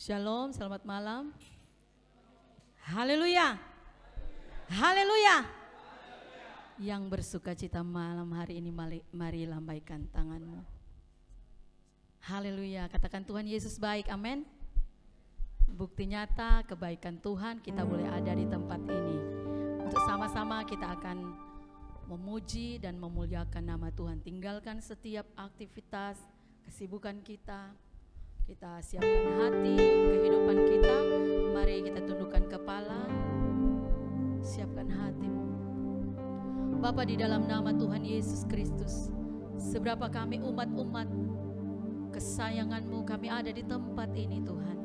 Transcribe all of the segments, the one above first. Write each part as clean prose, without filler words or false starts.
Shalom, selamat malam. Haleluya. Haleluya. Yang bersuka cita malam hari ini, mari lambaikan tanganmu. Haleluya, katakan Tuhan Yesus baik, amin. Bukti nyata kebaikan Tuhan kita boleh ada di tempat ini. Untuk sama-sama kita akan memuji dan memuliakan nama Tuhan. Tinggalkan setiap aktivitas, kesibukan kita. Kita siapkan hati, kehidupan kita. Mari kita tundukkan kepala. Siapkan hatimu. Bapa, di dalam nama Tuhan Yesus Kristus, seberapa kami umat-umat kesayangan-Mu, kami ada di tempat ini Tuhan.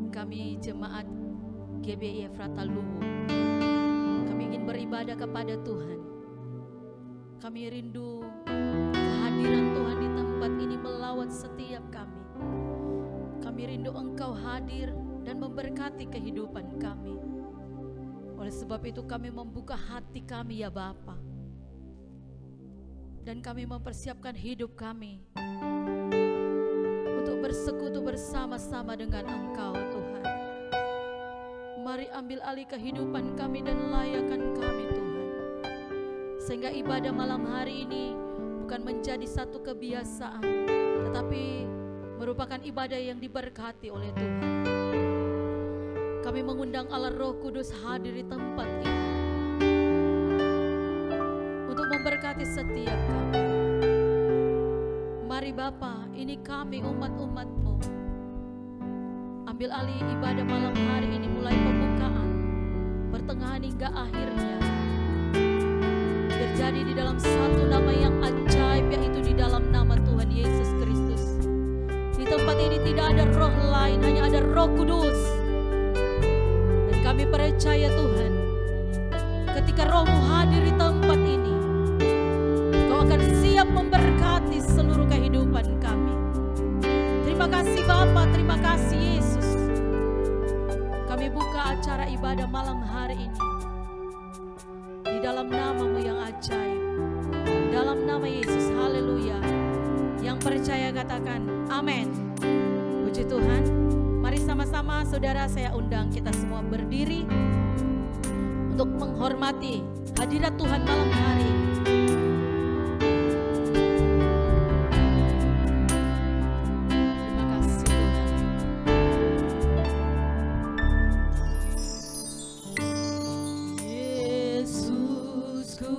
Kami jemaat GBI Efrata Luwu, kami ingin beribadah kepada Tuhan. Kami rindu kehadiran Tuhan di tempat ini melawat setiap kami. Kami rindu Engkau hadir dan memberkati kehidupan kami. Oleh sebab itu kami membuka hati kami ya Bapa. Dan kami mempersiapkan hidup kami untuk bersekutu bersama-sama dengan Engkau Tuhan. Mari ambil alih kehidupan kami dan layakan kami Tuhan. Sehingga ibadah malam hari ini bukan menjadi satu kebiasaan, tetapi merupakan ibadah yang diberkati oleh Tuhan. Kami mengundang Allah Roh Kudus hadir di tempat ini untuk memberkati setiap kami. Mari Bapa, ini kami umat-umat-Mu. Ambil alih ibadah malam hari ini mulai pembukaan, pertengahan hingga akhirnya. Terjadi di dalam satu nama yang ajaib, yaitu di dalam nama Tuhan Yesus Kristus. Di tempat ini tidak ada roh lain, hanya ada Roh Kudus. Dan kami percaya Tuhan, ketika Roh-Mu hadir di tempat ini, Kau akan siap memberkati seluruh kehidupan kami. Terima kasih Bapa, terima kasih Yesus. Kami buka acara ibadah malam hari ini di dalam nama-Mu yang ajaib, dalam nama Yesus. Haleluya. Yang percaya katakan amin. Puji Tuhan. Mari sama-sama saudara, saya undang kita semua berdiri untuk menghormati hadirat Tuhan malam hari ini. Ku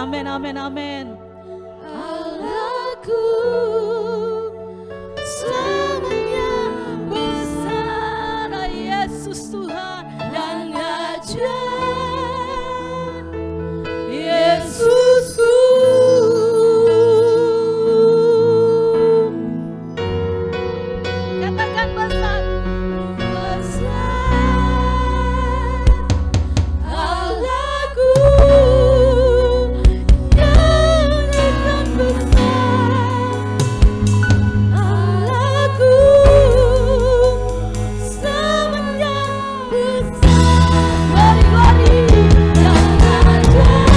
amin, amin, amin. Allahku selamanya besar, Yesus Tuhan dan ajaib, Yesusku. katakan besar. Allahku yang akan besar, Allahku selamanya besar, Mari, dan ajaib,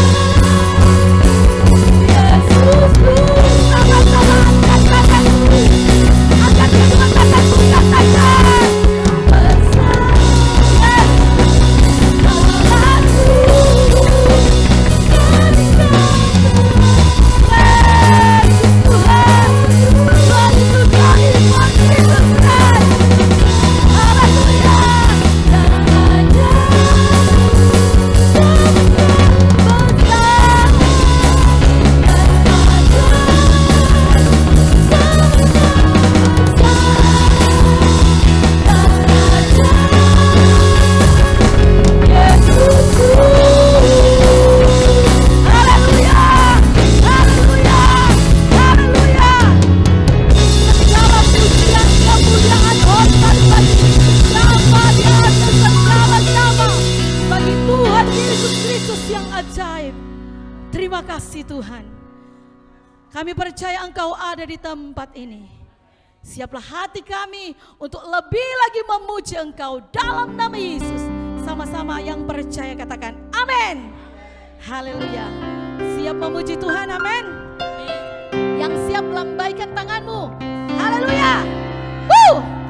Yesusku. Sama-sama angkat kataku, angkat kedua kataku, katakan besar. bagi Tuhan Yesus Kristus yang ajaib. Terima kasih Tuhan. Kami percaya Engkau ada di tempat ini. Siaplah hati kami untuk lebih lagi memuji Engkau dalam nama Yesus. Sama-sama yang percaya katakan amin. Haleluya. Siap memuji Tuhan, amin. Yang siap lambaikan tanganmu. Haleluya. Woo!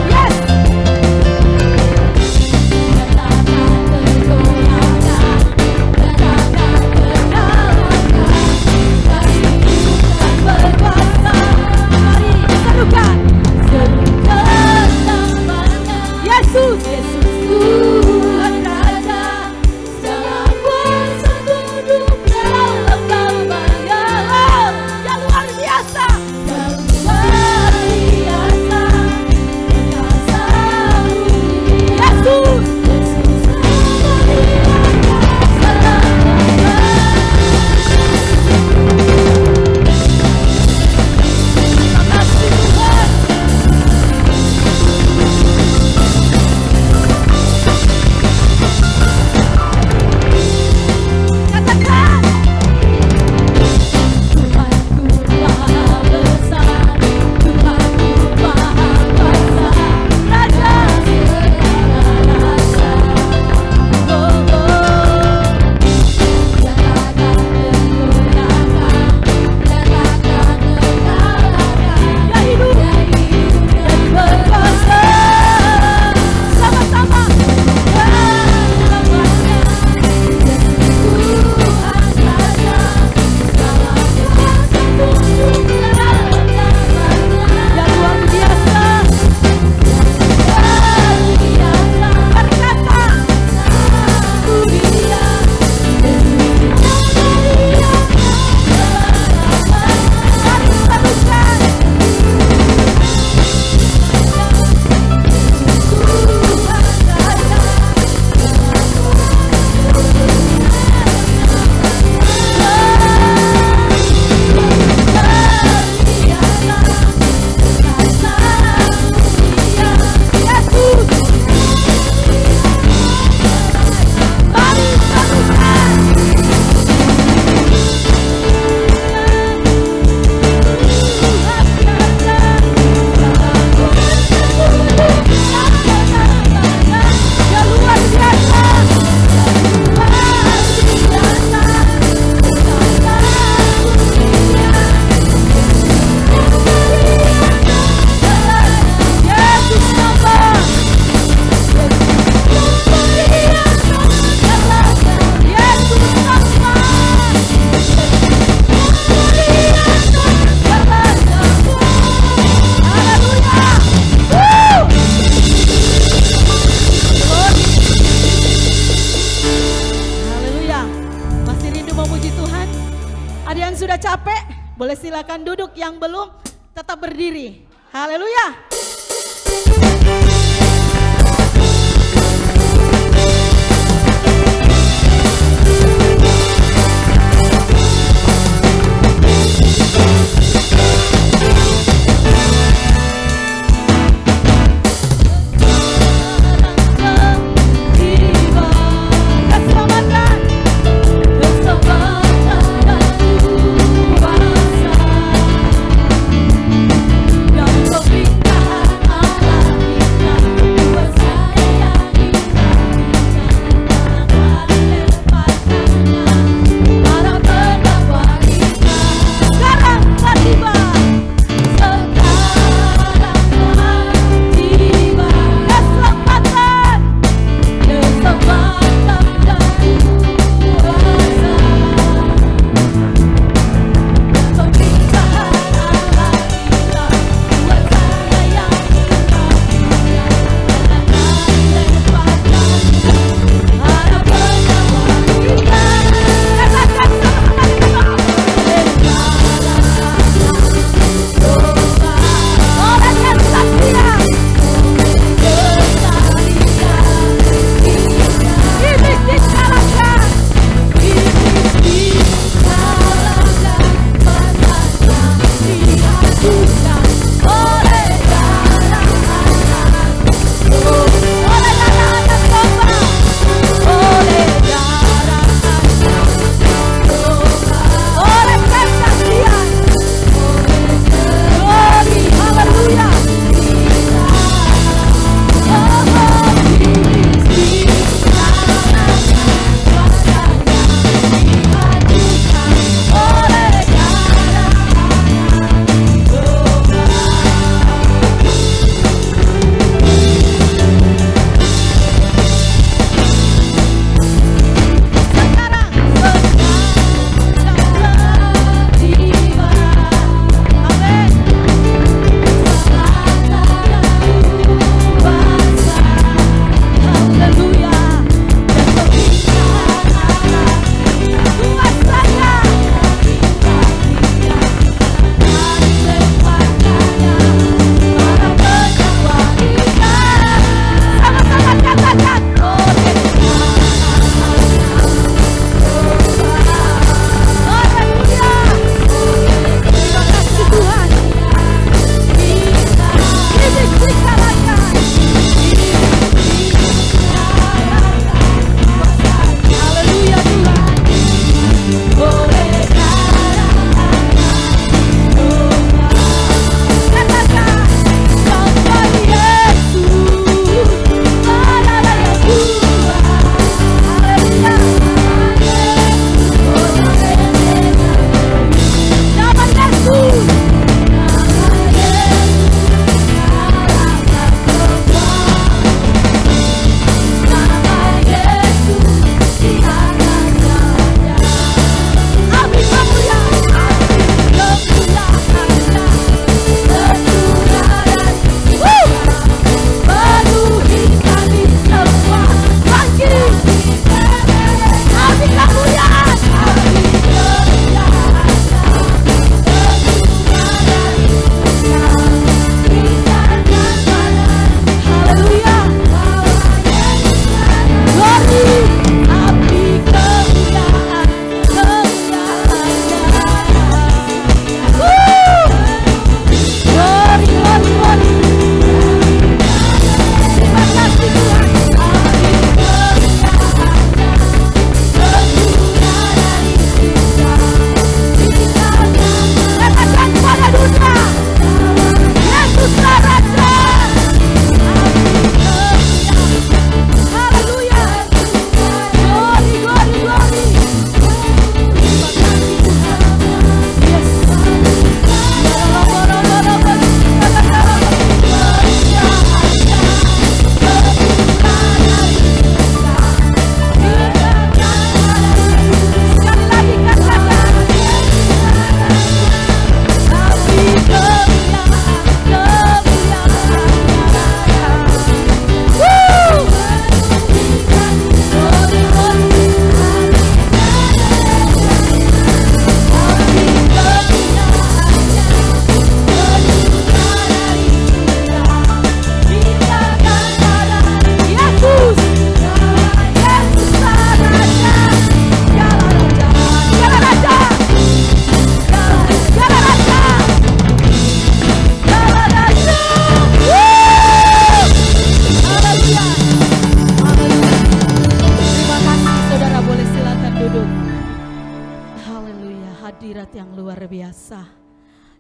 Yes. silakan duduk, yang belum tetap berdiri. Haleluya. Dan kepindahan alami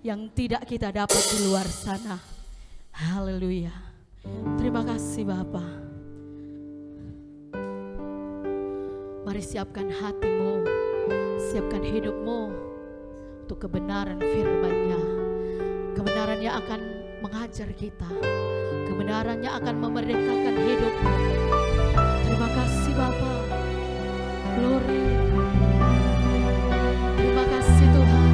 yang tidak kita dapat di luar sana. Haleluya. Terima kasih Bapa. Mari siapkan hatimu, siapkan hidupmu untuk kebenaran firman-Nya. Kebenarannya akan mengajar kita, kebenarannya akan memerdekakan hidupmu. Terima kasih Bapa. Glory. Terima kasih Tuhan.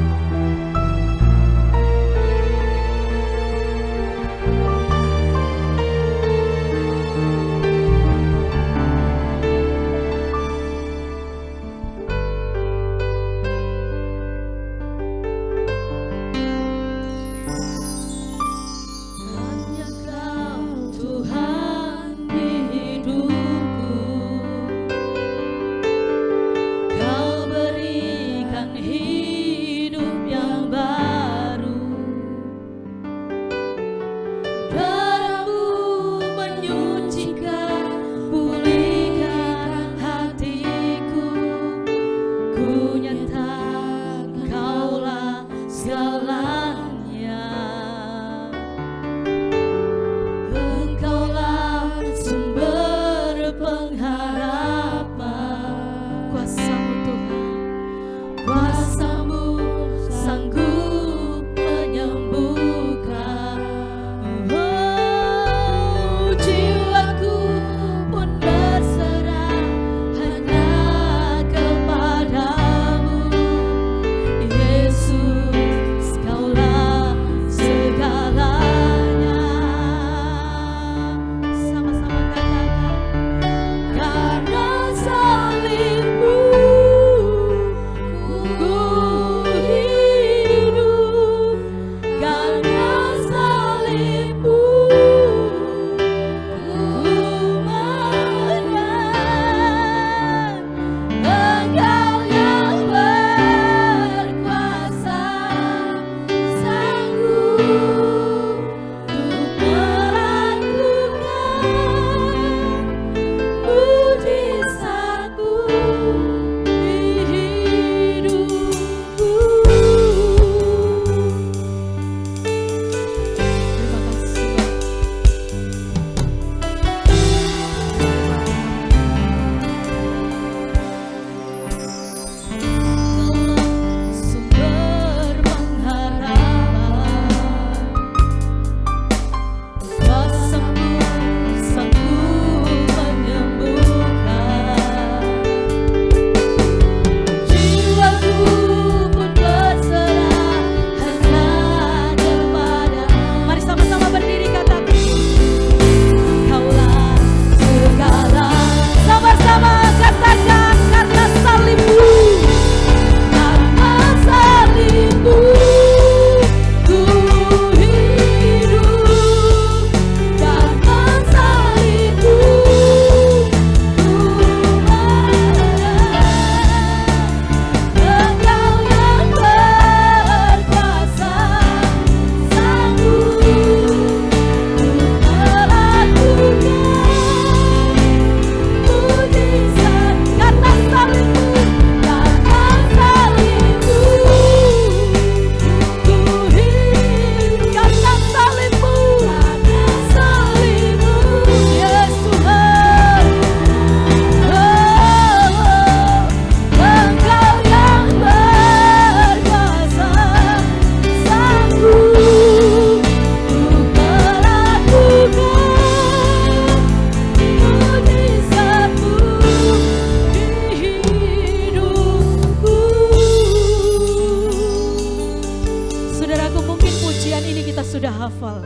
hafal.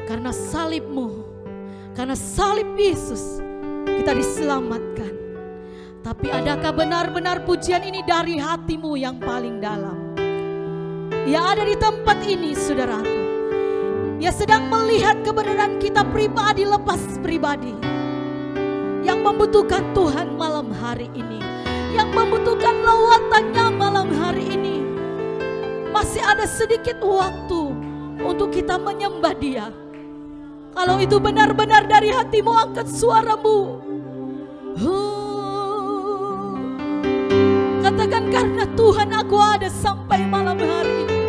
Karena salib-Mu, karena salib Yesus, kita diselamatkan. Tapi adakah benar-benar pujian ini dari hatimu yang paling dalam? Ia ada di tempat ini, saudaraku. Ia sedang melihat kebenaran kita pribadi lepas pribadi, yang membutuhkan Tuhan malam hari ini, yang membutuhkan lawatannya malam hari ini. Masih ada sedikit waktu untuk kita menyembah Dia. Kalau itu benar-benar dari hatimu, angkat suaramu. Katakan, karena Tuhan aku ada sampai malam hari ini.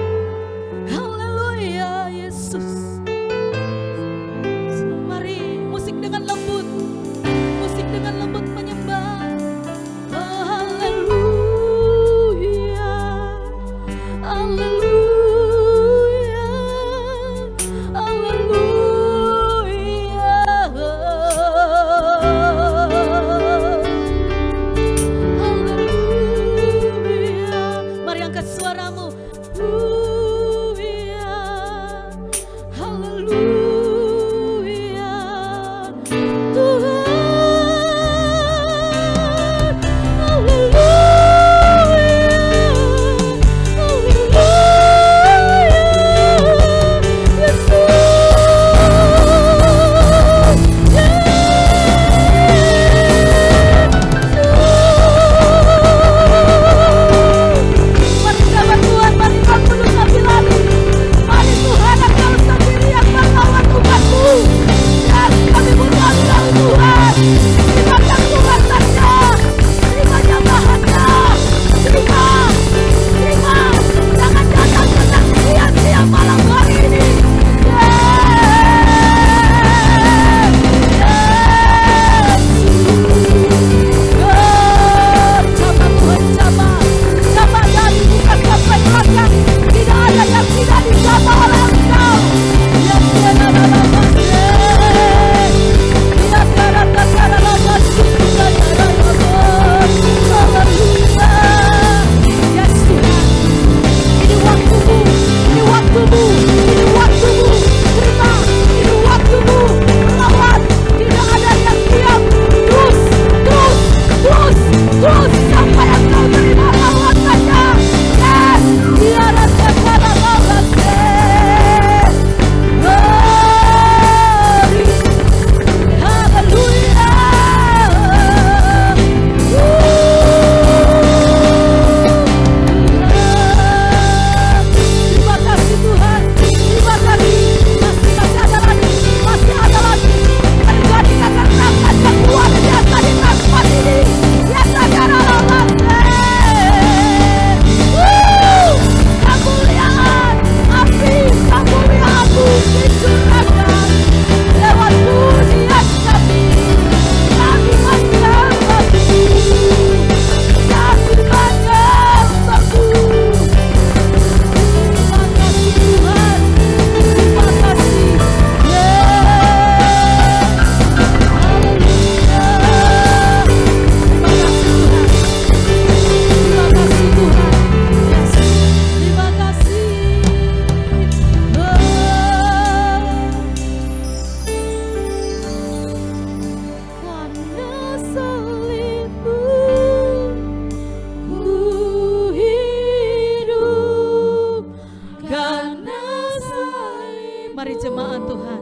Mari jemaat Tuhan.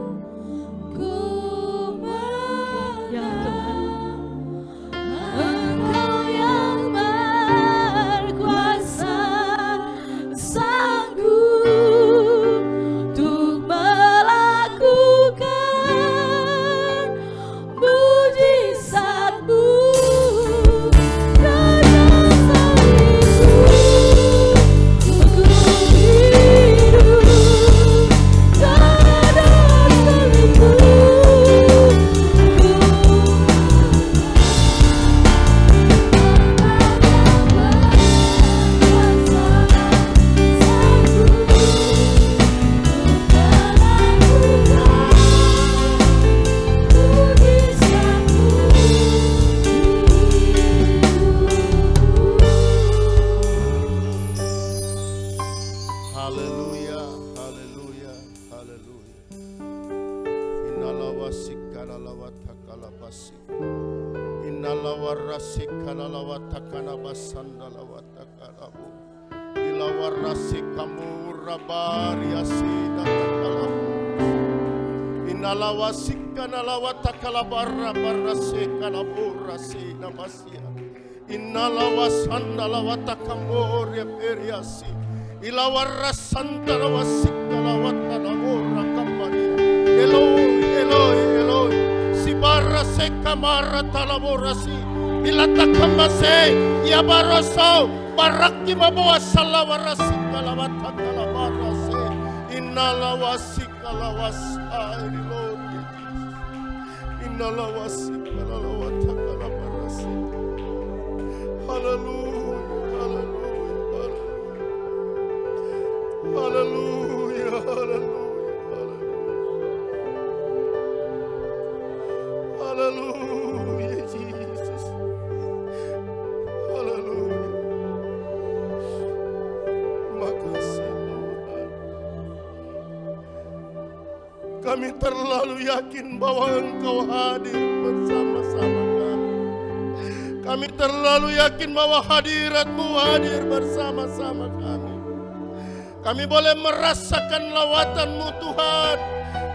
Ya Tuhan. Engkau yang berkuasa, sanggup untuk melakukan mujizat-Mu. Karena salib-Mu aku hidup, karena salib-Mu Haleluya, haleluya, haleluya. Innalawasikalawatakalabasik. Innalawarasikalawatakanabasandalawatakalabu. Ilawarasikamurabariasidakalabu. Innalawasikalawatakalabarabarasikalaburasinabasia. Innalawasandalawatakamuriaperiasi. Ilawarasantalawasikalawatanamurakamparia. Eloi, Eloi, Eloi. Sibara sekamara talaborasi. Ilatakambase, Yabaroso, Baraki mabawa salawarasi kalawatakalabarasse. Innalawasikalawasairi, Lord Jesus. Innalawasikalawatakalabarasi. Hallelujah, hallelujah, hallelujah, hallelujah, hallelujah, Jesus, hallelujah. Makasih Tuhan. Kami terlalu yakin bahwa Engkau hadir bersama-sama kami. Kami terlalu yakin bahwa hadirat-Mu hadir bersama-sama kami. Kami boleh merasakan lawatan-Mu Tuhan,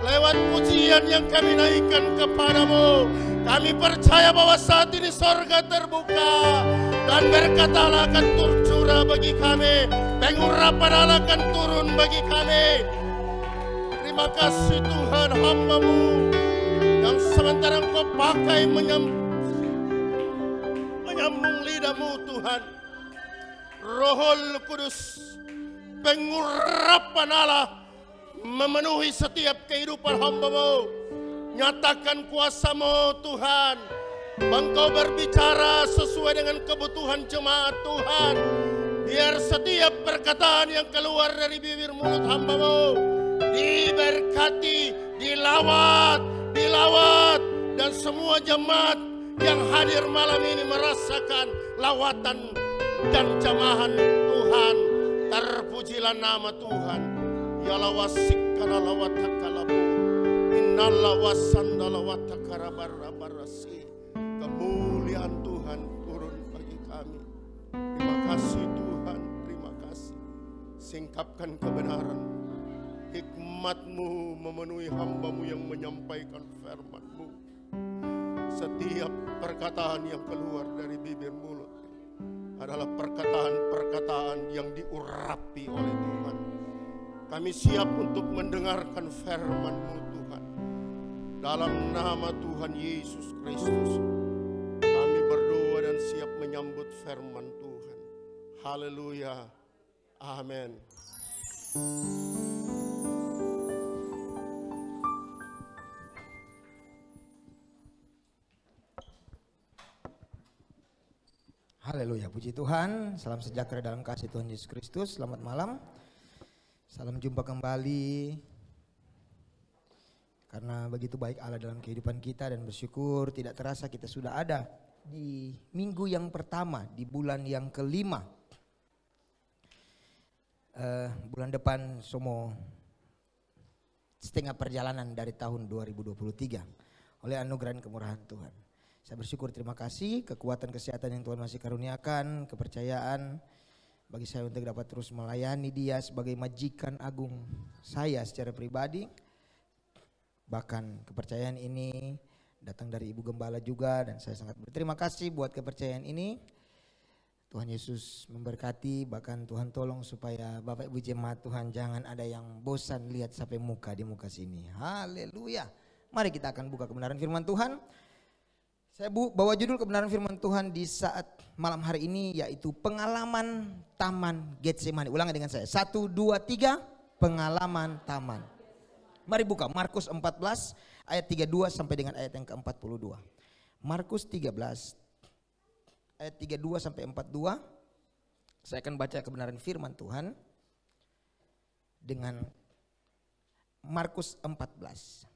lewat pujian yang kami naikkan kepadamu. Kami percaya bahwa saat ini sorga terbuka dan berkat Allah akan tercurah bagi kami. Pengurapan Allah akan turun bagi kami. Terima kasih Tuhan, hamba-Mu yang sementara Engkau pakai menyambung lidah-Mu Tuhan. Rohul Kudus, pengurapan Allah memenuhi setiap kehidupan hamba-Mu. Nyatakan kuasa-Mu Tuhan. Engkau berbicara sesuai dengan kebutuhan jemaat Tuhan. Biar setiap perkataan yang keluar dari bibir mulut hamba-Mu diberkati, dilawat, dan semua jemaat yang hadir malam ini merasakan lawatan dan jamahan Tuhan. Terpujilah nama Tuhan. Yalawasikalawatakalabu. Innalawasandalawatakarabarabarasi. Kemuliaan Tuhan turun bagi kami. Terima kasih Tuhan, terima kasih. Singkapkan kebenaran. Hikmat-Mu memenuhi hamba-Mu yang menyampaikan firman-Mu. Setiap perkataan yang keluar dari bibir mulut adalah perkataan-perkataan yang diurapi oleh Tuhan. Kami siap untuk mendengarkan firman-Mu Tuhan. Dalam nama Tuhan Yesus Kristus, kami berdoa dan siap menyambut firman Tuhan. Haleluya. Amin. Haleluya, puji Tuhan. Salam sejahtera dalam kasih Tuhan Yesus Kristus. Selamat malam. Salam jumpa kembali. Karena begitu baik Allah dalam kehidupan kita dan bersyukur tidak terasa kita sudah ada di minggu yang pertama di bulan yang kelima. Bulan depan semua setengah perjalanan dari tahun 2023 oleh anugerah dan kemurahan Tuhan. Saya bersyukur, terima kasih, kekuatan kesehatan yang Tuhan masih karuniakan, kepercayaan bagi saya untuk dapat terus melayani Dia sebagai majikan agung saya secara pribadi. Bahkan kepercayaan ini datang dari Ibu Gembala juga, dan saya sangat berterima kasih buat kepercayaan ini. Tuhan Yesus memberkati, bahkan Tuhan tolong supaya Bapak Ibu jemaat Tuhan jangan ada yang bosan lihat sampai muka di muka sini. Haleluya. Mari kita akan buka kebenaran firman Tuhan. Saya bawa judul kebenaran firman Tuhan di saat malam hari ini, yaitu pengalaman Taman Getsemani. Ulangi dengan saya. 1, 2, 3, pengalaman taman. Mari buka Markus 14 ayat 32 sampai dengan ayat yang ke-42. Markus 13 ayat 32 sampai 42. Saya akan baca kebenaran firman Tuhan dengan Markus 14.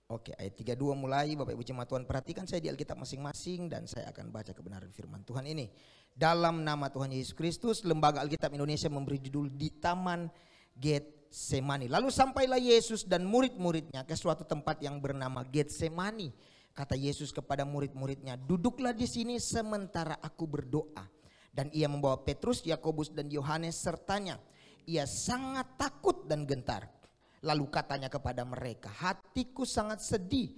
Oke, ayat 32 mulai. Bapak Ibu jemaat Tuhan, perhatikan saya di Alkitab masing-masing dan saya akan baca kebenaran firman Tuhan ini. Dalam nama Tuhan Yesus Kristus, Lembaga Alkitab Indonesia memberi judul Di Taman Getsemani. Lalu sampailah Yesus dan murid-muridnya ke suatu tempat yang bernama Getsemani. Kata Yesus kepada murid-muridnya, duduklah di sini sementara aku berdoa. Dan ia membawa Petrus, Yakobus dan Yohanes sertanya. Ia sangat takut dan gentar. Lalu katanya kepada mereka, hatiku sangat sedih,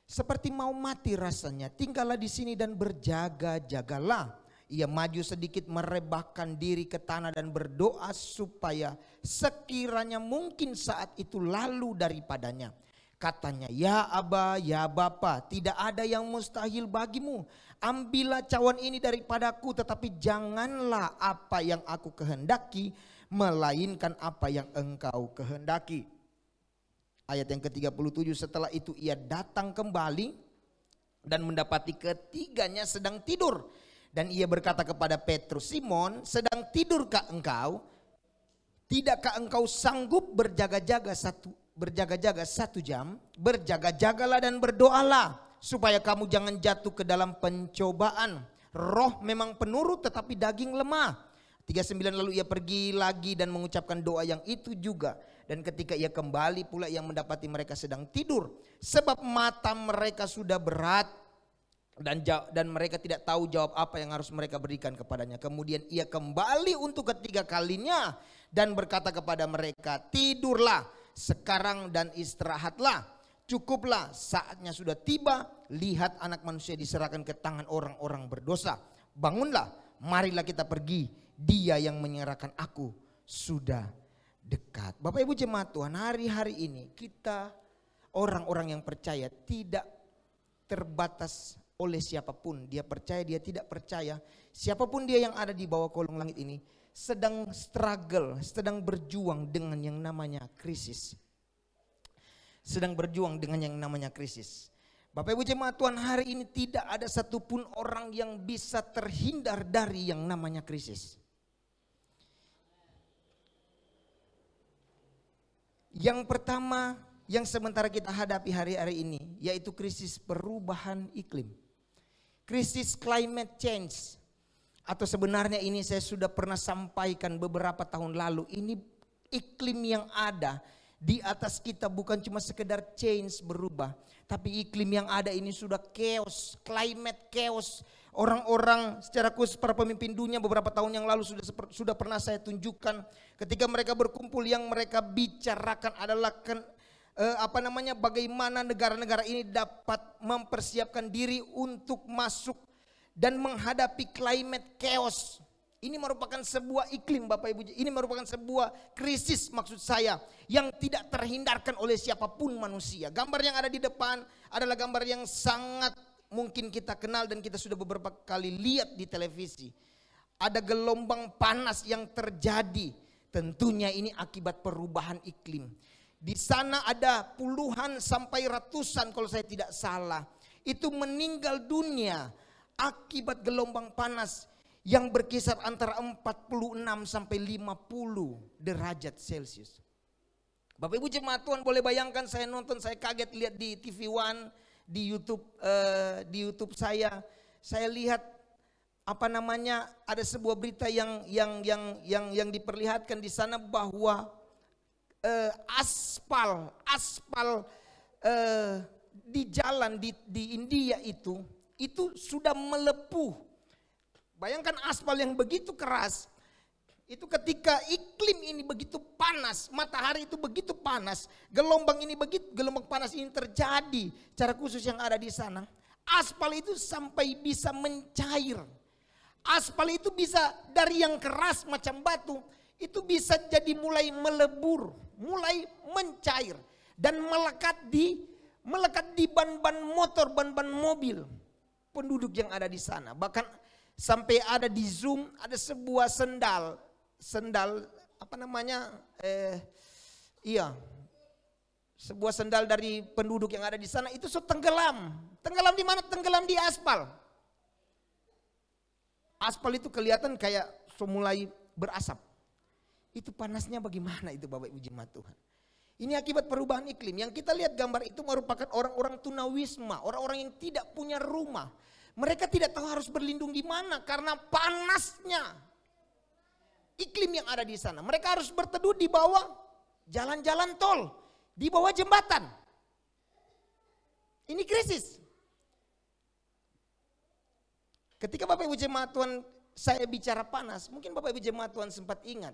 seperti mau mati rasanya. Tinggallah di sini dan berjaga-jagalah. Ia maju sedikit merebahkan diri ke tanah dan berdoa supaya sekiranya mungkin saat itu lalu daripadanya. Katanya, ya Aba, ya Bapa, tidak ada yang mustahil bagimu. Ambillah cawan ini daripadaku, tetapi janganlah apa yang aku kehendaki, melainkan apa yang engkau kehendaki. Ayat yang ke-37, setelah itu ia datang kembali dan mendapati ketiganya sedang tidur. Dan ia berkata kepada Petrus, Simon, sedang tidurkah engkau? Tidakkah engkau sanggup berjaga-jaga satu jam? Berjaga-jagalah dan berdoalah supaya kamu jangan jatuh ke dalam pencobaan. Roh memang penurut tetapi daging lemah. 39, lalu ia pergi lagi dan mengucapkan doa yang itu juga. Dan ketika ia kembali pula ia mendapati mereka sedang tidur. Sebab mata mereka sudah berat. Dan mereka tidak tahu jawab apa yang harus mereka berikan kepadanya. Kemudian ia kembali untuk ketiga kalinya dan berkata kepada mereka, tidurlah sekarang dan istirahatlah. Cukuplah, saatnya sudah tiba. Lihat anak manusia diserahkan ke tangan orang-orang berdosa. Bangunlah, marilah kita pergi. Dia yang menyerahkan aku sudah dekat. Bapak Ibu jemaat Tuhan, hari-hari ini kita orang-orang yang percaya tidak terbatas oleh siapapun. Dia percaya, dia tidak percaya. Siapapun dia yang ada di bawah kolong langit ini sedang struggle, sedang berjuang dengan yang namanya krisis. Sedang berjuang dengan yang namanya krisis. Bapak Ibu jemaat Tuhan, hari ini tidak ada satupun orang yang bisa terhindar dari yang namanya krisis. Yang pertama yang sementara kita hadapi hari-hari ini yaitu krisis perubahan iklim. Krisis climate change, atau sebenarnya ini saya sudah pernah sampaikan beberapa tahun lalu. Ini iklim yang ada di atas kita bukan cuma sekedar change berubah, tapi iklim yang ada ini sudah chaos, climate chaos. Orang-orang secara khusus para pemimpin dunia beberapa tahun yang lalu sudah pernah saya tunjukkan ketika mereka berkumpul, yang mereka bicarakan adalah bagaimana negara-negara ini dapat mempersiapkan diri untuk masuk dan menghadapi climate chaos. Ini merupakan sebuah iklim, Bapak Ibu, ini merupakan sebuah krisis maksud saya yang tidak terhindarkan oleh siapapun manusia. Gambar yang ada di depan adalah gambar yang sangat mungkin kita kenal dan kita sudah beberapa kali lihat di televisi. Ada gelombang panas yang terjadi, tentunya ini akibat perubahan iklim. Di sana ada puluhan sampai ratusan kalau saya tidak salah, itu meninggal dunia akibat gelombang panas yang berkisar antara 46 sampai 50 derajat Celcius. Bapak Ibu jemaat Tuhan, boleh bayangkan saya nonton, saya kaget lihat di TV One, di YouTube saya lihat ada sebuah berita yang diperlihatkan di sana bahwa aspal di jalan di India itu sudah melepuh. Bayangkan aspal yang begitu keras Itu ketika iklim ini begitu panas, matahari itu begitu panas, gelombang panas ini terjadi, cara khusus yang ada di sana. Aspal itu sampai bisa mencair. Aspal itu bisa dari yang keras macam batu, itu bisa jadi mulai melebur, mulai mencair dan melekat di ban-ban motor, ban-ban mobil penduduk yang ada di sana. Bahkan sampai ada di Zoom ada sebuah sendal sebuah sendal dari penduduk yang ada di sana itu tenggelam. Tenggelam di mana? Tenggelam di aspal. Aspal itu kelihatan kayak mulai berasap. Itu panasnya bagaimana itu Bapak Ibu jemaat Tuhan. Ini akibat perubahan iklim. Yang kita lihat gambar itu merupakan orang-orang tunawisma, orang-orang yang tidak punya rumah. Mereka tidak tahu harus berlindung di mana karena panasnya iklim yang ada di sana. Mereka harus berteduh di bawah jalan-jalan tol, di bawah jembatan. Ini krisis. Ketika Bapak Ibu jemaat Tuhan saya bicara panas, mungkin Bapak Ibu jemaat Tuhan sempat ingat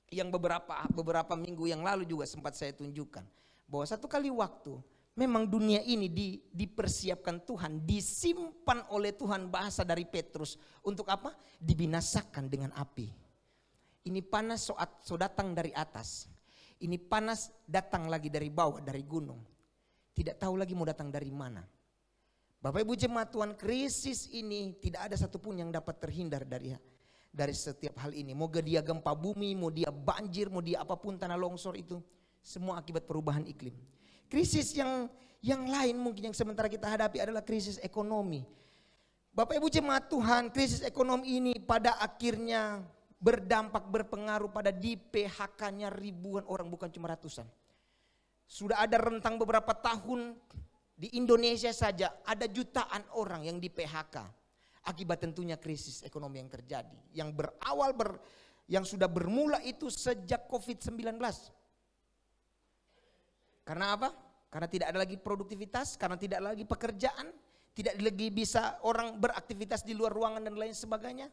yang beberapa minggu yang lalu juga sempat saya tunjukkan bahwa satu kali waktu memang dunia ini dipersiapkan Tuhan, disimpan oleh Tuhan, bahasa dari Petrus untuk apa? Dibinasakan dengan api. Ini panas so datang dari atas, ini panas datang lagi dari bawah, dari gunung. Tidak tahu lagi mau datang dari mana. Bapak Ibu jemaat Tuhan, krisis ini tidak ada satupun yang dapat terhindar dari setiap hal ini. Mau dia gempa bumi, mau dia banjir, mau dia apapun tanah longsor, itu semua akibat perubahan iklim. Krisis yang lain mungkin yang sementara kita hadapi adalah krisis ekonomi. Bapak Ibu jemaat Tuhan, krisis ekonomi ini pada akhirnya berpengaruh pada di PHK-nya ribuan orang, bukan cuma ratusan. Sudah ada rentang beberapa tahun di Indonesia saja ada jutaan orang yang di PHK. Akibat tentunya krisis ekonomi yang terjadi. Yang sudah bermula itu sejak COVID-19. Karena apa? Karena tidak ada lagi produktivitas, karena tidak ada lagi pekerjaan, tidak lagi bisa orang beraktivitas di luar ruangan dan lain sebagainya.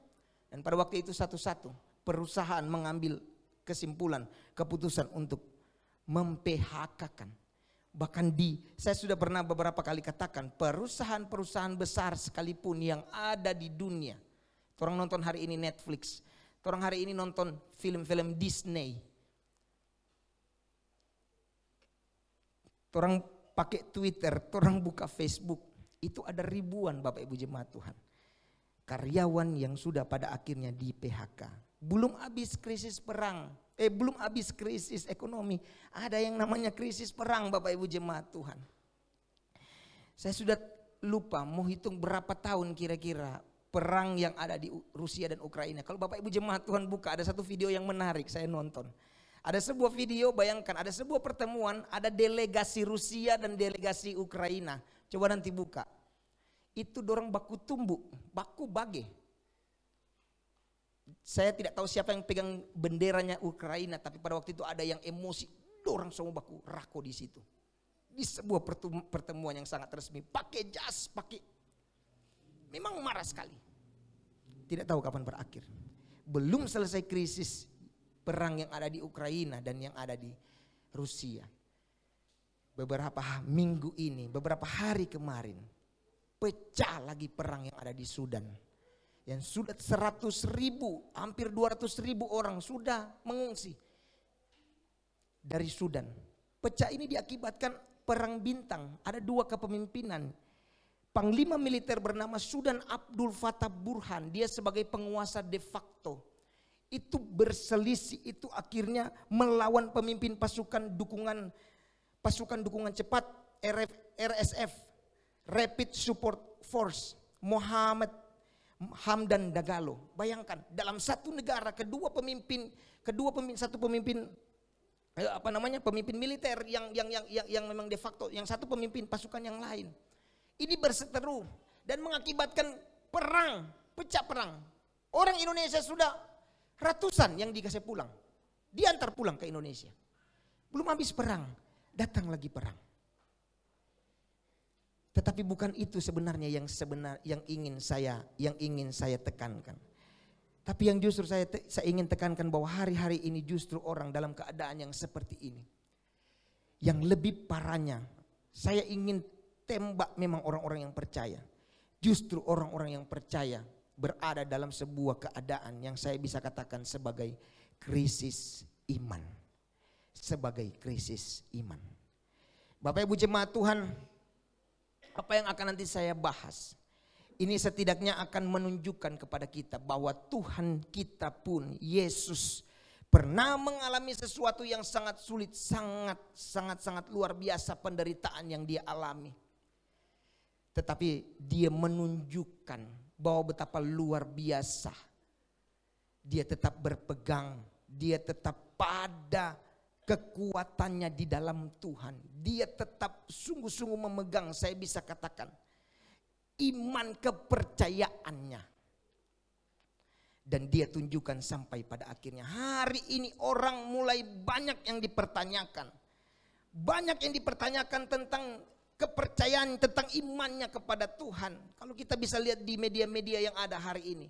Dan pada waktu itu satu-satu perusahaan mengambil keputusan untuk mem-PHK-kan. Bahkan saya sudah pernah beberapa kali katakan, perusahaan-perusahaan besar sekalipun yang ada di dunia. Orang nonton hari ini Netflix, orang hari ini nonton film-film Disney. Orang pakai Twitter, orang buka Facebook. Itu ada ribuan Bapak Ibu jemaat Tuhan. Karyawan yang sudah pada akhirnya di PHK. Belum habis krisis perang. Belum habis krisis ekonomi, ada yang namanya krisis perang Bapak Ibu jemaat Tuhan. Saya sudah lupa mau hitung berapa tahun kira-kira perang yang ada di Rusia dan Ukraina. Kalau Bapak Ibu jemaat Tuhan buka, ada satu video yang menarik saya nonton. Ada sebuah video, bayangkan ada sebuah pertemuan, ada delegasi Rusia dan delegasi Ukraina. Coba nanti buka. Itu dorang baku tumbuk, baku bage. Saya tidak tahu siapa yang pegang benderanya Ukraina, tapi pada waktu itu ada yang emosi, dorang semua baku rako di situ. Di sebuah pertemuan yang sangat resmi, pakai jas, memang marah sekali. Tidak tahu kapan berakhir. Belum selesai krisis perang yang ada di Ukraina dan yang ada di Rusia. Beberapa minggu ini, beberapa hari kemarin, pecah lagi perang yang ada di Sudan. Yang sudah 100.000, hampir 200.000 orang sudah mengungsi dari Sudan. Pecah ini diakibatkan perang bintang. Ada dua kepemimpinan. Panglima militer bernama Sudan Abdul Fattah Burhan. Dia sebagai penguasa de facto. Itu berselisih, itu akhirnya melawan pemimpin pasukan dukungan cepat RSF, Rapid Support Force, Mohammed Hamdan Dagalo. Bayangkan dalam satu negara pemimpin militer yang memang de facto, yang satu pemimpin pasukan yang lain. Ini berseteru dan mengakibatkan perang, pecah perang. Orang Indonesia sudah ratusan yang dikasih pulang, diantar pulang ke Indonesia. Belum habis perang, datang lagi perang. Tetapi bukan itu sebenarnya yang ingin saya tekankan. Tapi yang justru saya ingin tekankan bahwa hari-hari ini justru orang dalam keadaan yang seperti ini. Yang lebih parahnya, saya ingin tembak memang orang-orang yang percaya. Justru orang-orang yang percaya berada dalam sebuah keadaan yang saya bisa katakan sebagai krisis iman. Sebagai krisis iman. Bapak Ibu jemaat Tuhan, apa yang akan nanti saya bahas, ini setidaknya akan menunjukkan kepada kita bahwa Tuhan kita pun, Yesus, pernah mengalami sesuatu yang sangat sulit, sangat luar biasa penderitaan yang dia alami. Tetapi dia menunjukkan bahwa betapa luar biasa dia tetap berpegang, dia tetap pada kekuatannya di dalam Tuhan. Dia tetap sungguh-sungguh memegang, saya bisa katakan, iman kepercayaannya. Dan dia tunjukkan sampai pada akhirnya. Hari ini orang mulai banyak yang dipertanyakan. Banyak yang dipertanyakan tentang kepercayaan, tentang imannya kepada Tuhan. Kalau kita bisa lihat di media-media yang ada hari ini.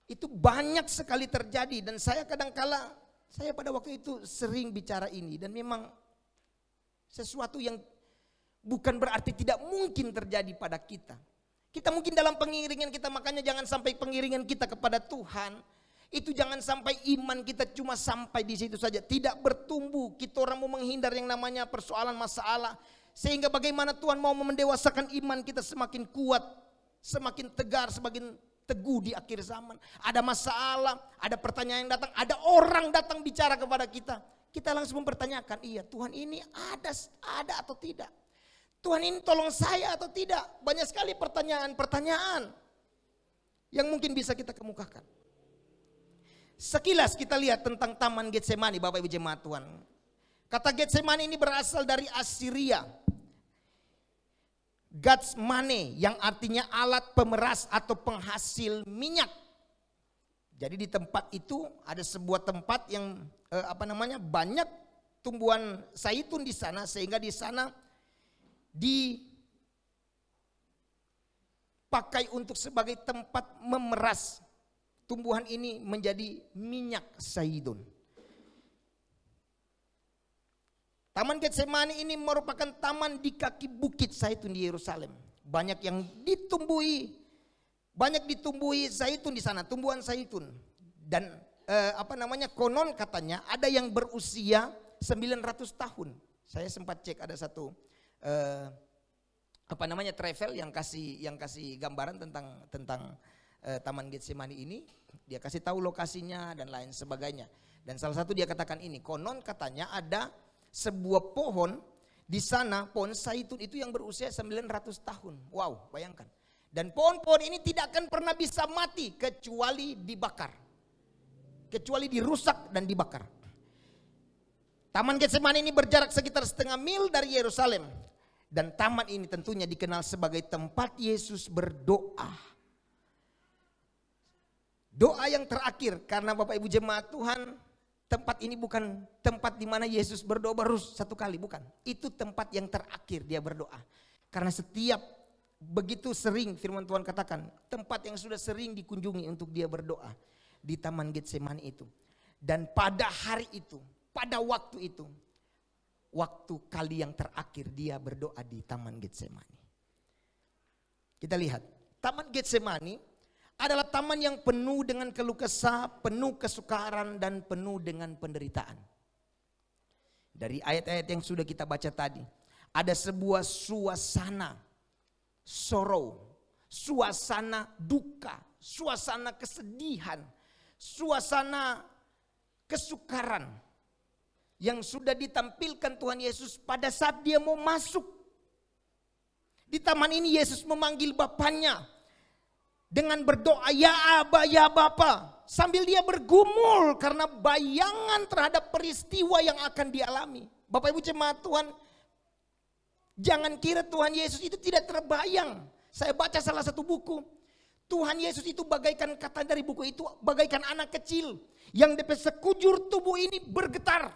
Itu banyak sekali terjadi. Dan saya kadangkala, saya pada waktu itu sering bicara ini. Dan memang sesuatu yang bukan berarti tidak mungkin terjadi pada kita. Kita mungkin dalam pengiringan kita, makanya jangan sampai pengiringan kita kepada Tuhan itu jangan sampai iman kita cuma sampai di situ saja, tidak bertumbuh. Kita orang mau menghindar yang namanya persoalan masalah, sehingga bagaimana Tuhan mau mendewasakan iman kita semakin kuat, semakin tegar, semakin teguh di akhir zaman. Ada masalah, ada pertanyaan yang datang, ada orang datang bicara kepada kita. Kita langsung mempertanyakan, iya Tuhan ini ada atau tidak? Tuhan ini tolong saya atau tidak? Banyak sekali pertanyaan-pertanyaan yang mungkin bisa kita kemukakan. Sekilas kita lihat tentang Taman Getsemani, Bapak Ibu jemaat Tuhan. Kata Getsemani ini berasal dari Assyria. Gatsmane yang artinya alat pemeras atau penghasil minyak. Jadi di tempat itu ada sebuah tempat yang banyak tumbuhan zaitun di sana, sehingga di sana dipakai untuk sebagai tempat memeras tumbuhan ini menjadi minyak zaitun. Taman Getsemani ini merupakan taman di kaki bukit zaitun di Yerusalem. Banyak yang ditumbuhi zaitun di sana, tumbuhan zaitun. Dan konon katanya ada yang berusia 900 tahun. Saya sempat cek, ada satu travel yang kasih gambaran tentang Taman Getsemani ini. Dia kasih tahu lokasinya dan lain sebagainya. Dan salah satu dia katakan ini, konon katanya ada sebuah pohon di sana, pohon zaitun itu yang berusia 900 tahun. Wow, bayangkan. Dan pohon-pohon ini tidak akan pernah bisa mati kecuali dibakar. Kecuali dirusak dan dibakar. Taman Getsemani ini berjarak sekitar setengah mil dari Yerusalem. Dan taman ini tentunya dikenal sebagai tempat Yesus berdoa. Doa yang terakhir, karena Bapak Ibu jemaat Tuhan, tempat ini bukan tempat di mana Yesus berdoa baru satu kali, bukan. Itu tempat yang terakhir dia berdoa. Karena setiap begitu sering firman Tuhan katakan, tempat yang sudah sering dikunjungi untuk dia berdoa di Taman Getsemani itu. Dan pada hari itu, pada waktu itu, waktu kali yang terakhir dia berdoa di Taman Getsemani. Kita lihat, Taman Getsemani adalah taman yang penuh dengan keluh kesah, penuh kesukaran, dan penuh dengan penderitaan. Dari ayat-ayat yang sudah kita baca tadi, ada sebuah suasana sorrow, suasana duka, suasana kesedihan, suasana kesukaran yang sudah ditampilkan Tuhan Yesus pada saat dia mau masuk. Di taman ini Yesus memanggil Bapaknya dengan berdoa, ya Aba, ya Bapa. Sambil dia bergumul karena bayangan terhadap peristiwa yang akan dialami. Bapak Ibu jemaat Tuhan, jangan kira Tuhan Yesus itu tidak terbayang. Saya baca salah satu buku. Tuhan Yesus itu bagaikan, kata dari buku itu, bagaikan anak kecil yang di sekujur tubuh ini bergetar.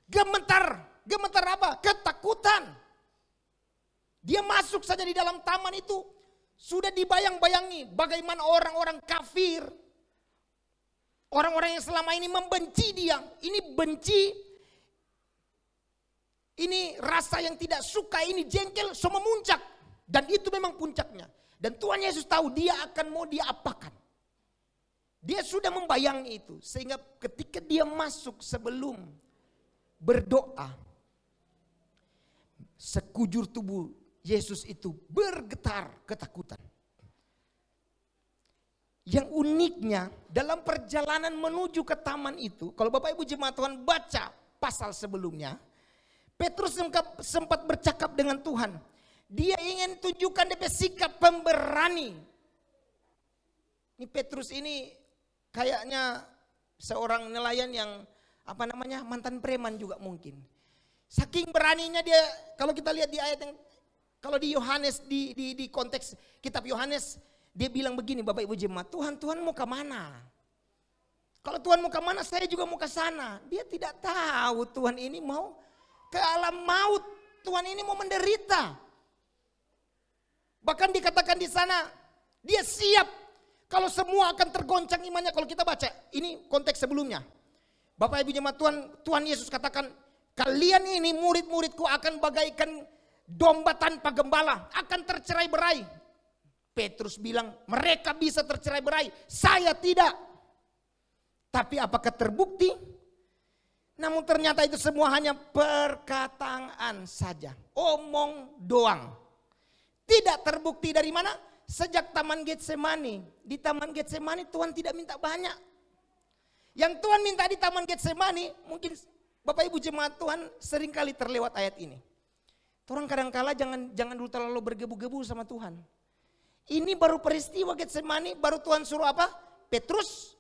Gemetar apa? Ketakutan. Dia masuk saja di dalam taman itu, sudah dibayang-bayangi bagaimana orang-orang kafir, Orang-orang yang selama ini membenci dia, ini benci, ini rasa yang tidak suka, ini jengkel, semua memuncak. Dan itu memang puncaknya. Dan Tuhan Yesus tahu dia akan mau diapakan. Dia sudah membayangi itu. Sehingga ketika dia masuk sebelum berdoa, sekujur tubuh Yesus itu bergetar ketakutan. Yang uniknya dalam perjalanan menuju ke taman itu, kalau Bapak Ibu jemaat Tuhan baca pasal sebelumnya, Petrus sempat bercakap dengan Tuhan. Dia ingin tunjukkan DP sikap pemberani. Ini Petrus ini kayaknya seorang nelayan yang mantan preman juga mungkin. Saking beraninya dia, kalau kita lihat di ayat yang, kalau di Yohanes, di konteks kitab Yohanes, dia bilang begini, Bapak Ibu jemaat, Tuhan mau ke mana? Kalau Tuhan mau ke mana, saya juga mau ke sana. Dia tidak tahu Tuhan ini mau ke alam maut. Tuhan ini mau menderita. Bahkan dikatakan di sana, dia siap kalau semua akan tergoncang imannya. Kalau kita baca, ini konteks sebelumnya. Bapak Ibu jemaat Tuhan Yesus katakan, kalian ini murid-muridku akan bagaikan domba tanpa gembala, akan tercerai berai. Petrus bilang, mereka bisa tercerai berai, saya tidak. Tapi apakah terbukti? Namun ternyata itu semua hanya perkataan saja, omong doang. Tidak terbukti dari mana? Sejak Taman Getsemani. Di Taman Getsemani Tuhan tidak minta banyak. Yang Tuhan minta di Taman Getsemani, mungkin Bapak Ibu jemaat Tuhan seringkali terlewat ayat ini. Orang kadang-kala jangan dulu terlalu bergebu-gebu sama Tuhan. Ini baru peristiwa Getsemani, baru Tuhan suruh apa? Petrus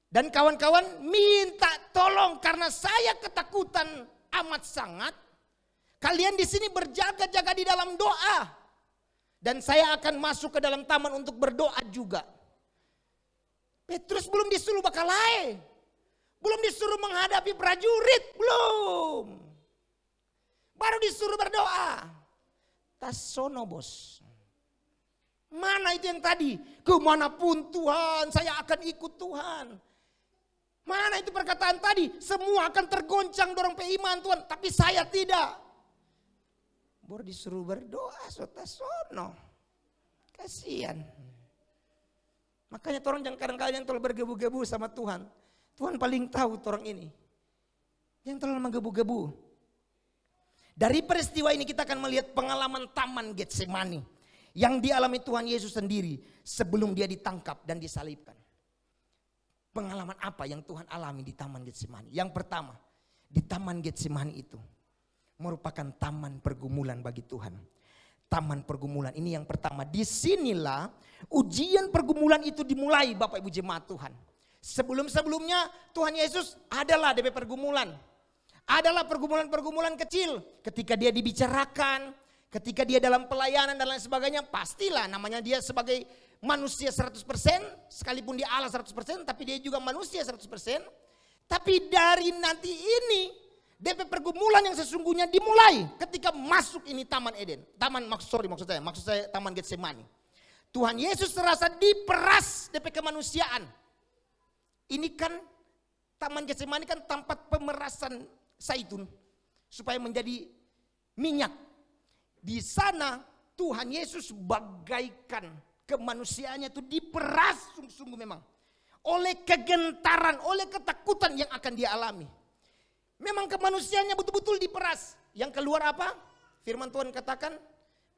dan kawan-kawan minta tolong karena saya ketakutan amat sangat. Kalian di sini berjaga-jaga di dalam doa. Dan saya akan masuk ke dalam taman untuk berdoa juga. Petrus belum disuruh bakalai. Belum disuruh menghadapi prajurit. Belum. Baru disuruh berdoa. Tasono bos. Mana itu yang tadi? Kemanapun Tuhan, saya akan ikut Tuhan. Mana itu perkataan tadi? Semua akan tergoncang dorong iman Tuhan. Tapi saya tidak. Baru disuruh berdoa, sono. Kasihan. Makanya orang jangan kadang-kadang terlalu bergebu-gebu sama Tuhan. Tuhan paling tahu orang ini. Yang terlalu menggebu-gebu. Dari peristiwa ini kita akan melihat pengalaman Taman Getsemani. Yang dialami Tuhan Yesus sendiri sebelum dia ditangkap dan disalibkan. Pengalaman apa yang Tuhan alami di Taman Getsemani? Yang pertama, di Taman Getsemani itu merupakan taman pergumulan bagi Tuhan. Taman pergumulan ini yang pertama. Disinilah ujian pergumulan itu dimulai Bapak Ibu jemaat Tuhan. Sebelum-sebelumnya Tuhan Yesus adalah DP pergumulan. Adalah pergumulan-pergumulan kecil. Ketika dia dibicarakan, ketika dia dalam pelayanan dan lain sebagainya. Pastilah namanya dia sebagai manusia 100%. Sekalipun dia Allah 100%. Tapi dia juga manusia 100%. Tapi dari nanti ini DP pergumulan yang sesungguhnya dimulai ketika masuk ini Taman Eden. Maksud saya Taman Getsemani. Tuhan Yesus terasa diperas DP kemanusiaan. Ini kan Taman Getsemani kan tempat pemerasan zaitun supaya menjadi minyak. Di sana Tuhan Yesus bagaikan kemanusiaannya itu diperas sungguh-sungguh memang. Oleh kegentaran, oleh ketakutan yang akan dia alami. Memang kemanusiaannya betul-betul diperas. Yang keluar apa? Firman Tuhan katakan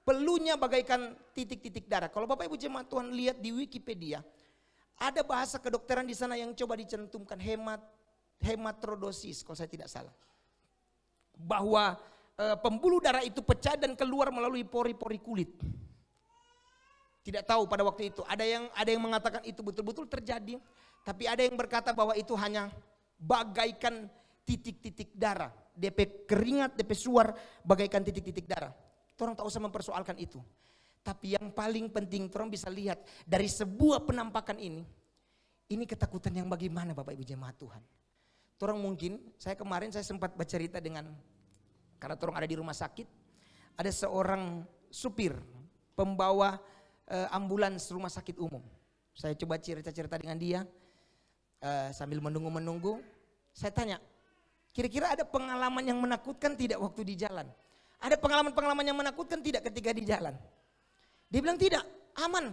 peluhnya bagaikan titik-titik darah. Kalau Bapak Ibu jemaat Tuhan lihat di Wikipedia, ada bahasa kedokteran di sana yang coba dicantumkan hematrodosis kalau saya tidak salah. Bahwa pembuluh darah itu pecah dan keluar melalui pori-pori kulit. Tidak tahu pada waktu itu. Ada yang mengatakan itu betul-betul terjadi, tapi ada yang berkata bahwa itu hanya bagaikan titik-titik darah. DP keringat, DP suar bagaikan titik-titik darah. Orang tak usah mempersoalkan itu. Tapi yang paling penting orang bisa lihat dari sebuah penampakan ini ketakutan yang bagaimana Bapak Ibu jemaat Tuhan. Orang mungkin, saya sempat bercerita dengan, karena orang ada di rumah sakit, ada seorang supir, pembawa ambulans rumah sakit umum. Saya coba cerita-cerita dengan dia. sambil menunggu-menunggu, saya tanya, kira-kira ada pengalaman yang menakutkan tidak waktu di jalan? Ada pengalaman-pengalaman yang menakutkan tidak ketika di jalan? Dia bilang tidak, aman.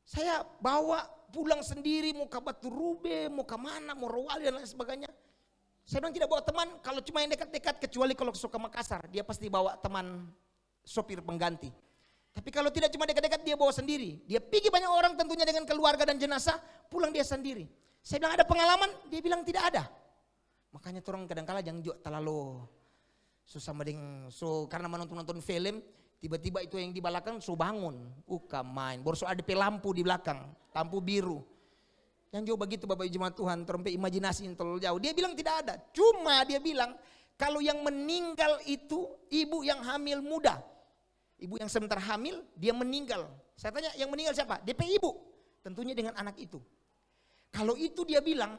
Saya bawa pulang sendiri, mau ke Batu Rube, mau ke mana, mau Rowali dan lain sebagainya. Saya bilang tidak bawa teman, kalau cuma yang dekat-dekat, kecuali kalau suka Makassar, dia pasti bawa teman sopir pengganti. Tapi kalau tidak cuma dekat-dekat, dia bawa sendiri. Dia pergi banyak orang tentunya dengan keluarga dan jenazah, pulang dia sendiri. Saya bilang ada pengalaman, dia bilang tidak ada. Makanya orang kadang-kala jangan juga terlalu susah mending, karena menonton film, tiba-tiba itu yang di belakang bangun, bukan main. Baru ada lampu di belakang, lampu biru. Yang jauh begitu Bapak Ibu jemaat Tuhan, terlalu imajinasi terlalu jauh. Dia bilang tidak ada, cuma dia bilang kalau yang meninggal itu ibu yang hamil muda. Ibu yang sebentar hamil, dia meninggal. Saya tanya yang meninggal siapa? DP ibu, tentunya dengan anak itu. Kalau itu dia bilang,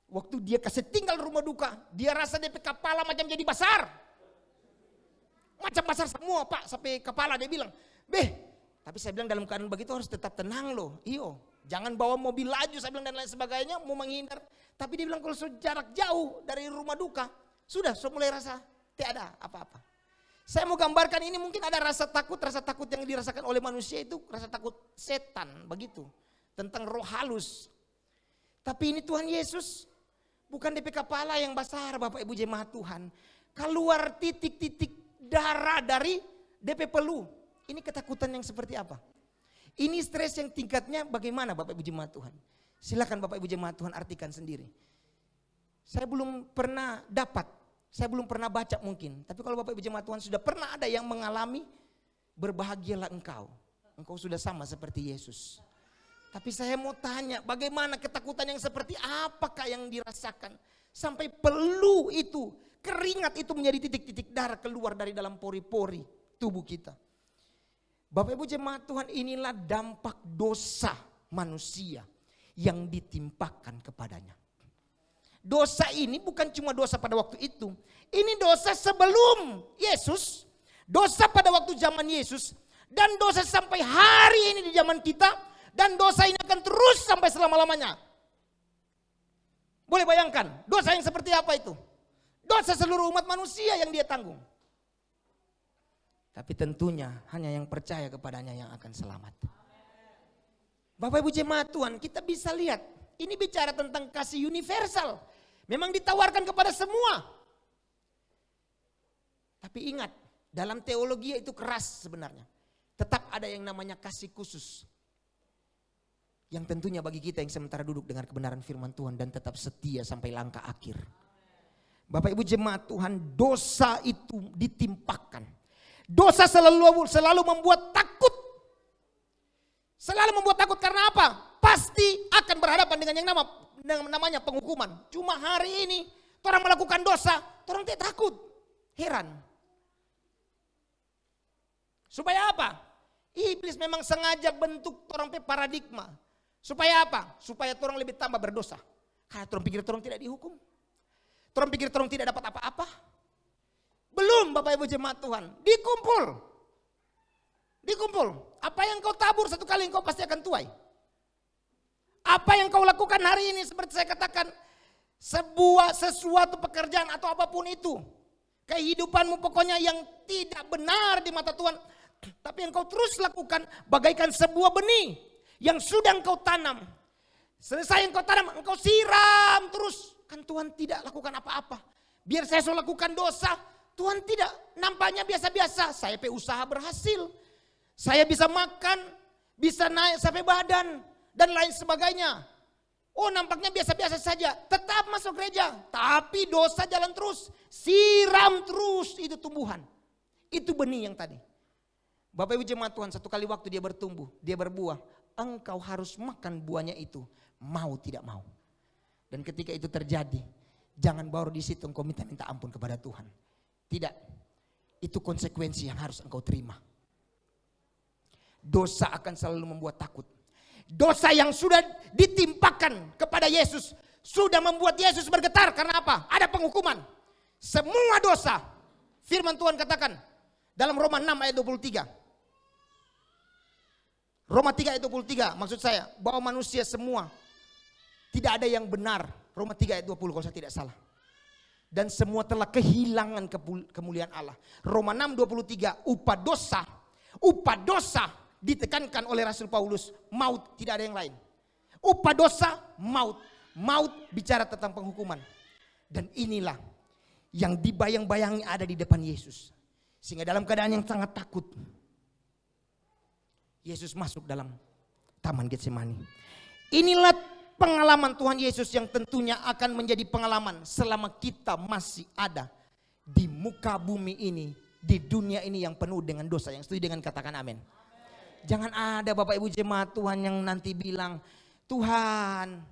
waktu dia kasih tinggal rumah duka, dia rasa DP kepala macam jadi besar. Macam besar semua Pak, sampai kepala dia bilang. Tapi saya bilang dalam keadaan begitu harus tetap tenang loh. Iyo, jangan bawa mobil laju saya bilang dan lain sebagainya, mau menghindar. Tapi dia bilang kalau jarak jauh dari rumah duka, sudah mulai rasa tiada apa-apa. Saya mau gambarkan ini mungkin ada rasa takut yang dirasakan oleh manusia itu rasa takut setan begitu. Tentang roh halus. Tapi ini Tuhan Yesus bukan DP kepala yang besar Bapak Ibu jemaat Tuhan. Keluar titik-titik darah dari DP pelu. Ini ketakutan yang seperti apa? Ini stres yang tingkatnya bagaimana Bapak Ibu jemaat Tuhan? Silakan Bapak Ibu jemaat Tuhan artikan sendiri. Saya belum pernah dapat, saya belum pernah baca mungkin. Tapi kalau Bapak Ibu jemaat Tuhan sudah pernah ada yang mengalami, berbahagialah engkau. Engkau sudah sama seperti Yesus. Tapi saya mau tanya, bagaimana ketakutan yang seperti apakah yang dirasakan? Sampai pelu itu, keringat itu menjadi titik-titik darah keluar dari dalam pori-pori tubuh kita. Bapak Ibu jemaat Tuhan, inilah dampak dosa manusia yang ditimpakan kepadanya. Dosa ini bukan cuma dosa pada waktu itu. Ini dosa sebelum Yesus, dosa pada waktu zaman Yesus, dan dosa sampai hari ini di zaman kita. Dan dosa ini akan terus sampai selama-lamanya. Boleh bayangkan dosa yang seperti apa itu? Dosa seluruh umat manusia yang dia tanggung. Tapi tentunya hanya yang percaya kepadanya yang akan selamat. Bapak Ibu jemaat Tuhan, kita bisa lihat. Ini bicara tentang kasih universal. Memang ditawarkan kepada semua. Tapi ingat, dalam teologi itu keras sebenarnya. Tetap ada yang namanya kasih khusus. Yang tentunya bagi kita yang sementara duduk dengar kebenaran firman Tuhan dan tetap setia sampai langkah akhir. Bapak Ibu jemaat Tuhan, dosa itu ditimpakan. Dosa selalu membuat takut. Selalu membuat takut karena apa? Pasti akan berhadapan dengan yang namanya penghukuman. Cuma hari ini orang melakukan dosa, orang tidak takut. Heran. Supaya apa? Iblis memang sengaja bentuk orang paradigma. Supaya apa? Supaya orang lebih tambah berdosa. Karena orang pikir orang tidak dihukum. Orang pikir orang tidak dapat apa-apa. Belum Bapak Ibu jemaat Tuhan. Dikumpul. Apa yang kau tabur satu kali engkau pasti akan tuai. Apa yang kau lakukan hari ini seperti saya katakan. Sesuatu pekerjaan atau apapun itu. Kehidupanmu pokoknya yang tidak benar di mata Tuhan. Tapi yang kau terus lakukan bagaikan sebuah benih. Yang sudah engkau tanam. Selesai engkau tanam, engkau siram terus. Kan Tuhan tidak lakukan apa-apa. Biar saya selalu lakukan dosa. Tuhan tidak, nampaknya biasa-biasa. Saya usaha berhasil. Saya bisa makan, bisa naik sampai badan. Dan lain sebagainya. Oh nampaknya biasa-biasa saja. Tetap masuk gereja. Tapi dosa jalan terus. Siram terus itu tumbuhan. Itu benih yang tadi. Bapak Ibu jemaat Tuhan, satu kali waktu dia bertumbuh, dia berbuah. Engkau harus makan buahnya itu, mau tidak mau. Dan ketika itu terjadi, jangan baru di situ engkau minta ampun kepada Tuhan. Tidak, itu konsekuensi yang harus engkau terima. Dosa akan selalu membuat takut. Dosa yang sudah ditimpakan kepada Yesus, sudah membuat Yesus bergetar. Karena apa? Ada penghukuman. Semua dosa, firman Tuhan katakan dalam Roma 6 ayat 23. Roma 3 ayat 23 maksud saya bahwa manusia semua Tidak ada yang benar. Roma 3 ayat 20 kalau saya tidak salah. Dan semua telah kehilangan kemuliaan Allah. Roma 6:23, upah dosa ditekankan oleh Rasul Paulus, maut, tidak ada yang lain. Upah dosa, maut. Maut bicara tentang penghukuman. Dan inilah yang dibayang-bayangi ada di depan Yesus. Sehingga dalam keadaan yang sangat takut, Yesus masuk dalam Taman Getsemani. Inilah pengalaman Tuhan Yesus yang tentunya akan menjadi pengalaman selama kita masih ada di muka bumi ini, di dunia ini yang penuh dengan dosa. Yang setuju dengan katakan amin. Jangan ada Bapak Ibu jemaat Tuhan yang nanti bilang, Tuhan,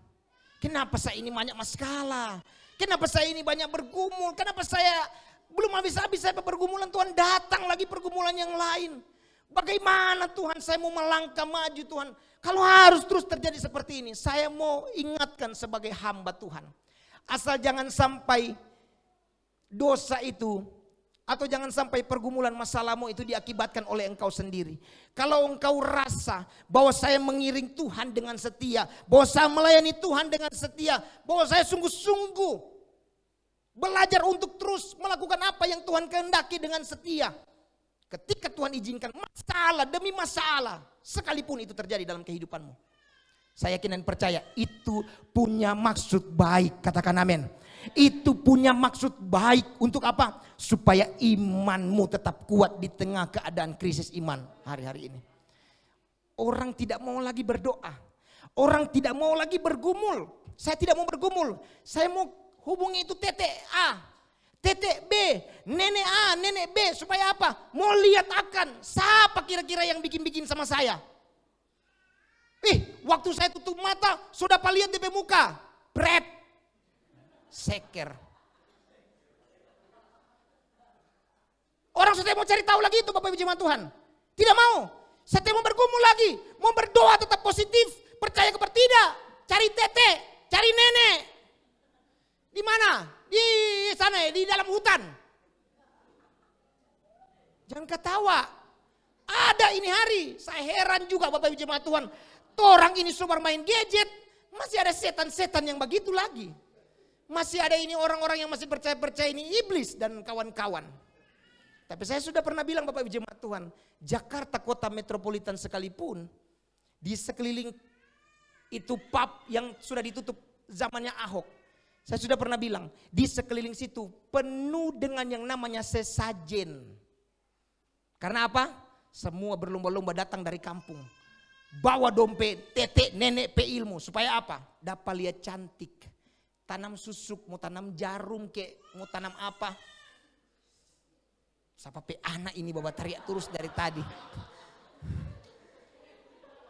kenapa saya ini banyak masalah? Kenapa saya ini banyak bergumul? Kenapa saya belum habis-habis saya pergumulan, Tuhan datang lagi pergumulan yang lain. Bagaimana Tuhan saya mau melangkah maju Tuhan? Kalau harus terus terjadi seperti ini, saya mau ingatkan sebagai hamba Tuhan. Asal jangan sampai dosa itu atau jangan sampai pergumulan masalahmu itu diakibatkan oleh engkau sendiri. Kalau engkau rasa bahwa saya mengiring Tuhan dengan setia, bahwa saya melayani Tuhan dengan setia, bahwa saya sungguh-sungguh belajar untuk terus melakukan apa yang Tuhan kehendaki dengan setia. Ketika Tuhan izinkan masalah demi masalah, sekalipun itu terjadi dalam kehidupanmu, saya yakin dan percaya itu punya maksud baik. Katakan amin. Itu punya maksud baik untuk apa? Supaya imanmu tetap kuat di tengah keadaan krisis iman hari-hari ini. Orang tidak mau lagi berdoa. Orang tidak mau lagi bergumul. Saya tidak mau bergumul. Saya mau hubungi itu titik A, titik B, nenek A, nenek B. Supaya apa? Mau lihat akan siapa kira-kira yang bikin-bikin sama saya. Waktu saya tutup mata, sudah pak lihat DP muka. Bret. Seker. Orang sudah mau cari tahu lagi itu Bapak Ibu jemaat Tuhan. Tidak mau. Saya mau bergumul lagi. Mau berdoa tetap positif. Percaya kepada tidak. Cari tete. Cari nenek. Di mana? Di sana, di dalam hutan. Jangan ketawa. Ada ini hari. Saya heran juga Bapak Ibu jemaat Tuhan. Orang ini suka main gadget. Masih ada setan-setan yang begitu lagi. Masih ada ini orang-orang yang masih percaya-percaya ini iblis dan kawan-kawan. Tapi saya sudah pernah bilang Bapak Ibu jemaat Tuhan, Jakarta kota metropolitan sekalipun, di sekeliling itu pub yang sudah ditutup zamannya Ahok. Saya sudah pernah bilang, di sekeliling situ penuh dengan yang namanya sesajen. Karena apa? Semua berlomba-lomba datang dari kampung. Bawa dompet, tetek, nenek, pe ilmu. Supaya apa? Dapat lihat cantik. Tanam susuk, mau tanam jarum kek, mau tanam apa. Siapa pe anak ini bawa teriak terus dari tadi.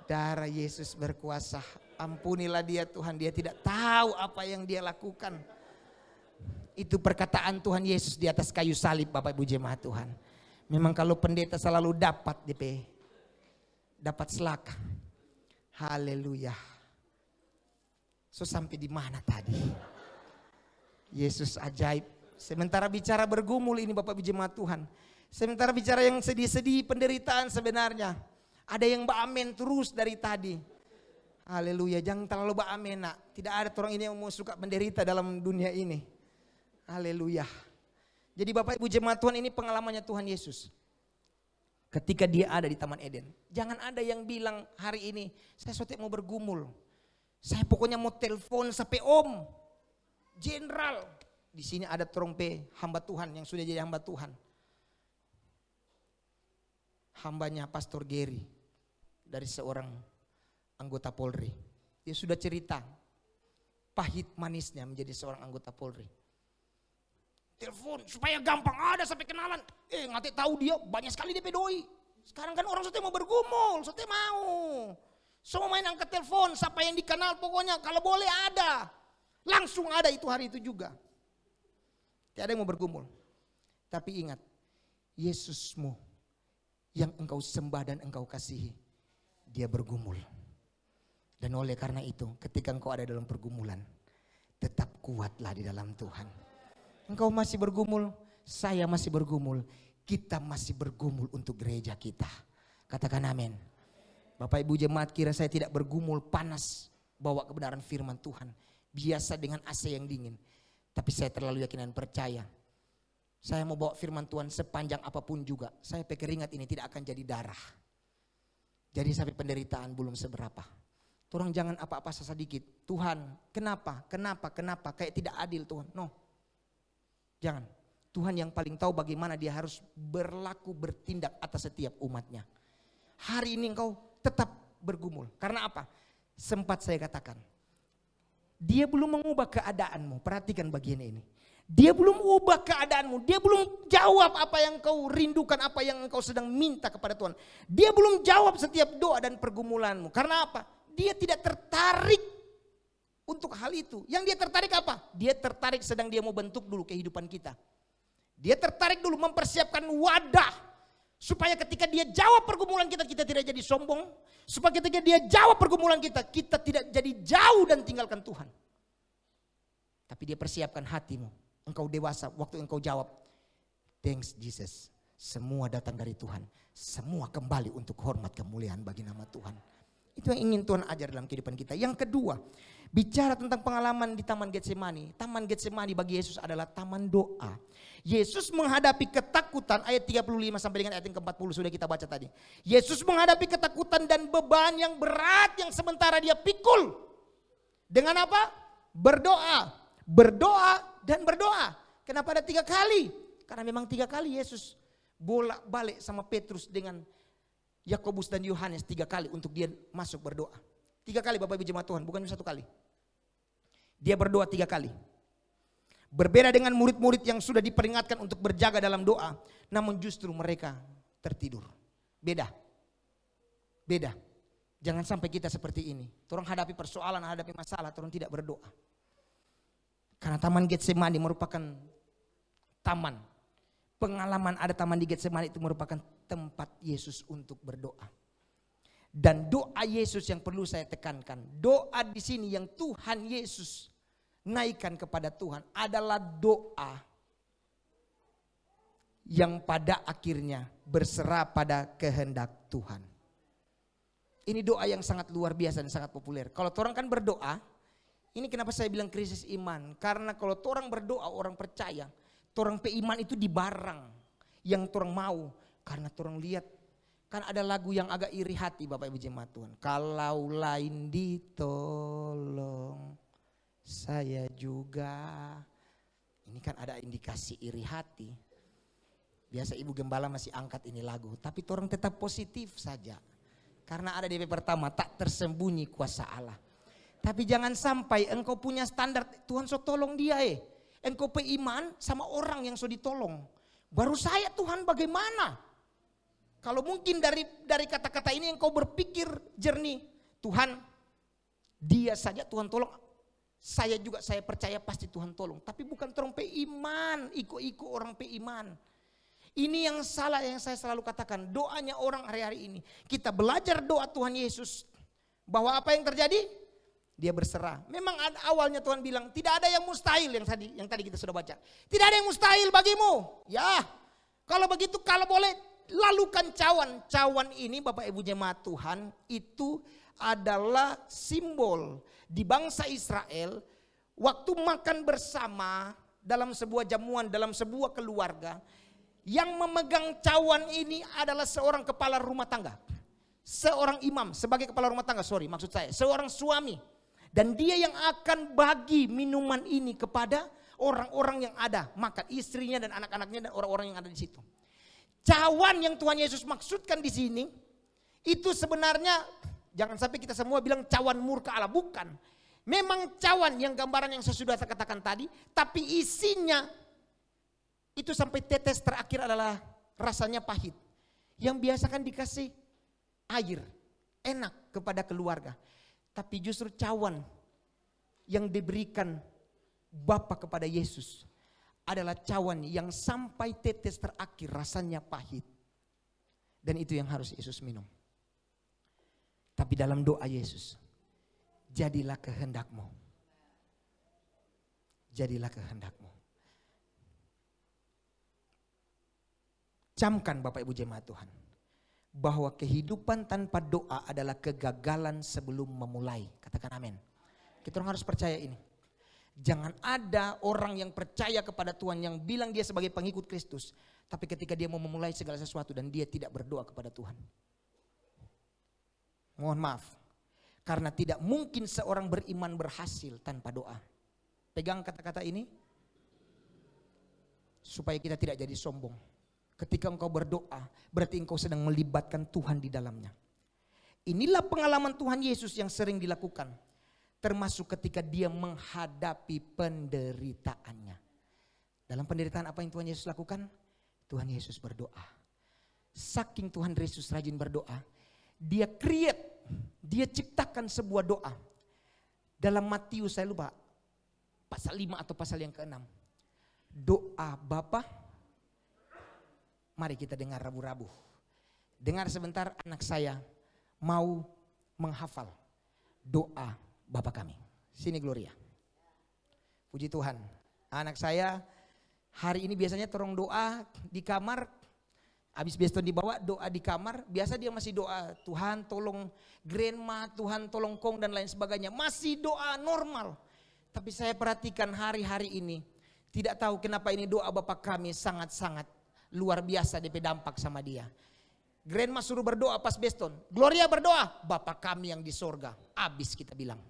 Darah Yesus berkuasa. Ampunilah dia Tuhan, dia tidak tahu apa yang dia lakukan. Itu perkataan Tuhan Yesus di atas kayu salib Bapak Ibu jemaat Tuhan. Memang kalau pendeta selalu dapat DP, dapat selaka. Haleluya. So sampai di mana tadi? Yesus ajaib. Sementara bicara bergumul ini Bapak Ibu jemaat Tuhan. Sementara bicara yang sedih-sedih penderitaan sebenarnya. Ada yang baamen terus dari tadi. Haleluya, jangan terlalu baamen nak. Tidak ada orang ini yang mau suka menderita dalam dunia ini. Haleluya. Jadi Bapak Ibu jemaat Tuhan, ini pengalamannya Tuhan Yesus. Ketika dia ada di Taman Eden. Jangan ada yang bilang hari ini, saya sotek mau bergumul. Saya pokoknya mau telepon sampai om. Jenderal. Di sini ada trompe hamba Tuhan yang sudah jadi hamba Tuhan. Hambanya Pastor Gary. Dari seorang anggota Polri. Dia sudah cerita pahit manisnya menjadi seorang anggota Polri. Telepon supaya gampang ada sampai kenalan. Nggak tahu dia banyak sekali DP doi. Sekarang kan orang sudah mau bergumul, sudah mau. Semua main angkat telepon, siapa yang dikenal pokoknya kalau boleh ada. Langsung ada itu hari itu juga. Tidak ada yang mau bergumul. Tapi ingat, Yesusmu yang engkau sembah dan engkau kasihi, dia bergumul. Dan oleh karena itu ketika engkau ada dalam pergumulan, tetap kuatlah di dalam Tuhan. Engkau masih bergumul, saya masih bergumul, kita masih bergumul untuk gereja kita. Katakan amin. Bapak Ibu jemaat, kira saya tidak bergumul panas bawa kebenaran firman Tuhan. Biasa dengan AC yang dingin. Tapi saya terlalu yakin dan percaya. Saya mau bawa firman Tuhan sepanjang apapun juga. Saya pakai keringat ini tidak akan jadi darah. Jadi sampai penderitaan belum seberapa. Tolong jangan apa-apa sedikit. Tuhan, kenapa? Kayak tidak adil Tuhan. No. Jangan. Tuhan yang paling tahu bagaimana dia harus berlaku, bertindak atas setiap umatnya. Hari ini engkau tetap bergumul. Karena apa? Sempat saya katakan. Dia belum mengubah keadaanmu. Perhatikan bagian ini. Dia belum ubah keadaanmu. Dia belum jawab apa yang kau rindukan, apa yang engkau sedang minta kepada Tuhan. Dia belum jawab setiap doa dan pergumulanmu. Karena apa? Dia tidak tertarik untuk hal itu. Yang dia tertarik apa? Dia tertarik sedang dia mau bentuk dulu kehidupan kita. Dia tertarik dulu mempersiapkan wadah. Supaya ketika dia jawab pergumulan kita, kita tidak jadi sombong. Supaya ketika dia jawab pergumulan kita, kita tidak jadi jauh dan tinggalkan Tuhan. Tapi dia persiapkan hatimu. Engkau dewasa, waktu engkau jawab, thanks Jesus. Semua datang dari Tuhan. Semua kembali untuk hormat kemuliaan bagi nama Tuhan. Itu yang ingin Tuhan ajar dalam kehidupan kita. Yang kedua, bicara tentang pengalaman di Taman Getsemani. Taman Getsemani bagi Yesus adalah taman doa. Yesus menghadapi ketakutan, ayat 35 sampai dengan ayat yang ke-40 sudah kita baca tadi. Yesus menghadapi ketakutan dan beban yang berat yang sementara dia pikul. Dengan apa? Berdoa. Berdoa dan berdoa. Kenapa ada 3 kali? Karena memang 3 kali Yesus bolak-balik sama Petrus dengan Yakobus dan Yohanes 3 kali untuk dia masuk berdoa. 3 kali Bapak Ibu jemaat Tuhan, bukan 1 kali. Dia berdoa 3 kali. Berbeda dengan murid-murid yang sudah diperingatkan untuk berjaga dalam doa, namun justru mereka tertidur. Beda. Beda. Jangan sampai kita seperti ini. Torang hadapi persoalan, hadapi masalah, torang tidak berdoa. Karena Taman Getsemani merupakan taman. Pengalaman ada taman di Getsemani itu merupakan tempat Yesus untuk berdoa. Dan doa Yesus yang perlu saya tekankan. Doa di sini yang Tuhan Yesus naikkan kepada Tuhan adalah doa yang pada akhirnya berserah pada kehendak Tuhan. Ini doa yang sangat luar biasa dan sangat populer. Kalau orang kan berdoa, ini kenapa saya bilang krisis iman. Karena kalau orang berdoa, orang percaya, orang iman itu di barang yang orang mau. Karena orang lihat, kan ada lagu yang agak iri hati Bapak Ibu jemaat Tuhan. Kalau lain ditolong, saya juga. Ini kan ada indikasi iri hati. Biasa Ibu Gembala masih angkat ini lagu. Tapi orang tetap positif saja. Karena ada DP pertama, tak tersembunyi kuasa Allah. Tapi jangan sampai engkau punya standar, Tuhan so tolong dia Engkau beriman sama orang yang so ditolong. Baru saya Tuhan bagaimana? Kalau mungkin dari kata-kata ini engkau berpikir jernih. Tuhan, dia saja Tuhan tolong. Saya juga saya percaya pasti Tuhan tolong. Tapi bukan orang beriman, ikut-ikut orang beriman. Ini yang salah yang saya selalu katakan. Doanya orang hari-hari ini. Kita belajar doa Tuhan Yesus. Bahwa apa yang terjadi? Dia berserah. Memang awalnya Tuhan bilang tidak ada yang mustahil yang tadi kita sudah baca. Tidak ada yang mustahil bagimu. Ya, kalau begitu kalau boleh lalukan cawan. Cawan ini Bapak Ibu jemaat Tuhan itu adalah simbol di bangsa Israel waktu makan bersama dalam sebuah jamuan, dalam sebuah keluarga. Yang memegang cawan ini adalah seorang kepala rumah tangga. Seorang imam sebagai kepala rumah tangga, seorang suami. Dan dia yang akan bagi minuman ini kepada orang-orang yang ada. Makan istrinya dan anak-anaknya dan orang-orang yang ada di situ. Cawan yang Tuhan Yesus maksudkan di sini. Itu sebenarnya jangan sampai kita semua bilang cawan murka Allah. Bukan. Memang cawan yang gambaran yang saya sudah katakan tadi. Tapi isinya itu sampai tetes terakhir adalah rasanya pahit. Yang biasa kan dikasih air. Enak kepada keluarga. Tapi justru cawan yang diberikan Bapa kepada Yesus adalah cawan yang sampai tetes terakhir rasanya pahit. Dan itu yang harus Yesus minum. Tapi dalam doa Yesus, jadilah kehendakmu. Jadilah kehendakmu. Camkan Bapak Ibu jemaat Tuhan. Bahwa kehidupan tanpa doa adalah kegagalan sebelum memulai. Katakan amin. Kita orang harus percaya ini. Jangan ada orang yang percaya kepada Tuhan yang bilang dia sebagai pengikut Kristus, tapi ketika dia mau memulai segala sesuatu dan dia tidak berdoa kepada Tuhan. Mohon maaf, karena tidak mungkin seorang beriman berhasil tanpa doa. Pegang kata-kata ini, supaya kita tidak jadi sombong. Ketika engkau berdoa, berarti engkau sedang melibatkan Tuhan di dalamnya. Inilah pengalaman Tuhan Yesus yang sering dilakukan. Termasuk ketika dia menghadapi penderitaannya. Dalam penderitaan apa yang Tuhan Yesus lakukan? Tuhan Yesus berdoa. Saking Tuhan Yesus rajin berdoa, dia ciptakan sebuah doa. Dalam Matius, saya lupa, pasal 5 atau pasal yang ke-6. Doa Bapa. Mari kita dengar rabu-rabu. Dengar sebentar, anak saya mau menghafal doa Bapa kami. Sini Gloria. Puji Tuhan. Anak saya hari ini biasanya terong doa di kamar. Habis Beston dibawa doa di kamar. Biasa dia masih doa Tuhan tolong grandma, Tuhan tolong kong dan lain sebagainya. Masih doa normal. Tapi saya perhatikan hari-hari ini. Tidak tahu kenapa ini doa Bapa kami sangat-sangat luar biasa DP dampak sama dia. Grandma suruh berdoa pas Beston. Gloria berdoa. Bapa kami yang di sorga. Habis kita bilang.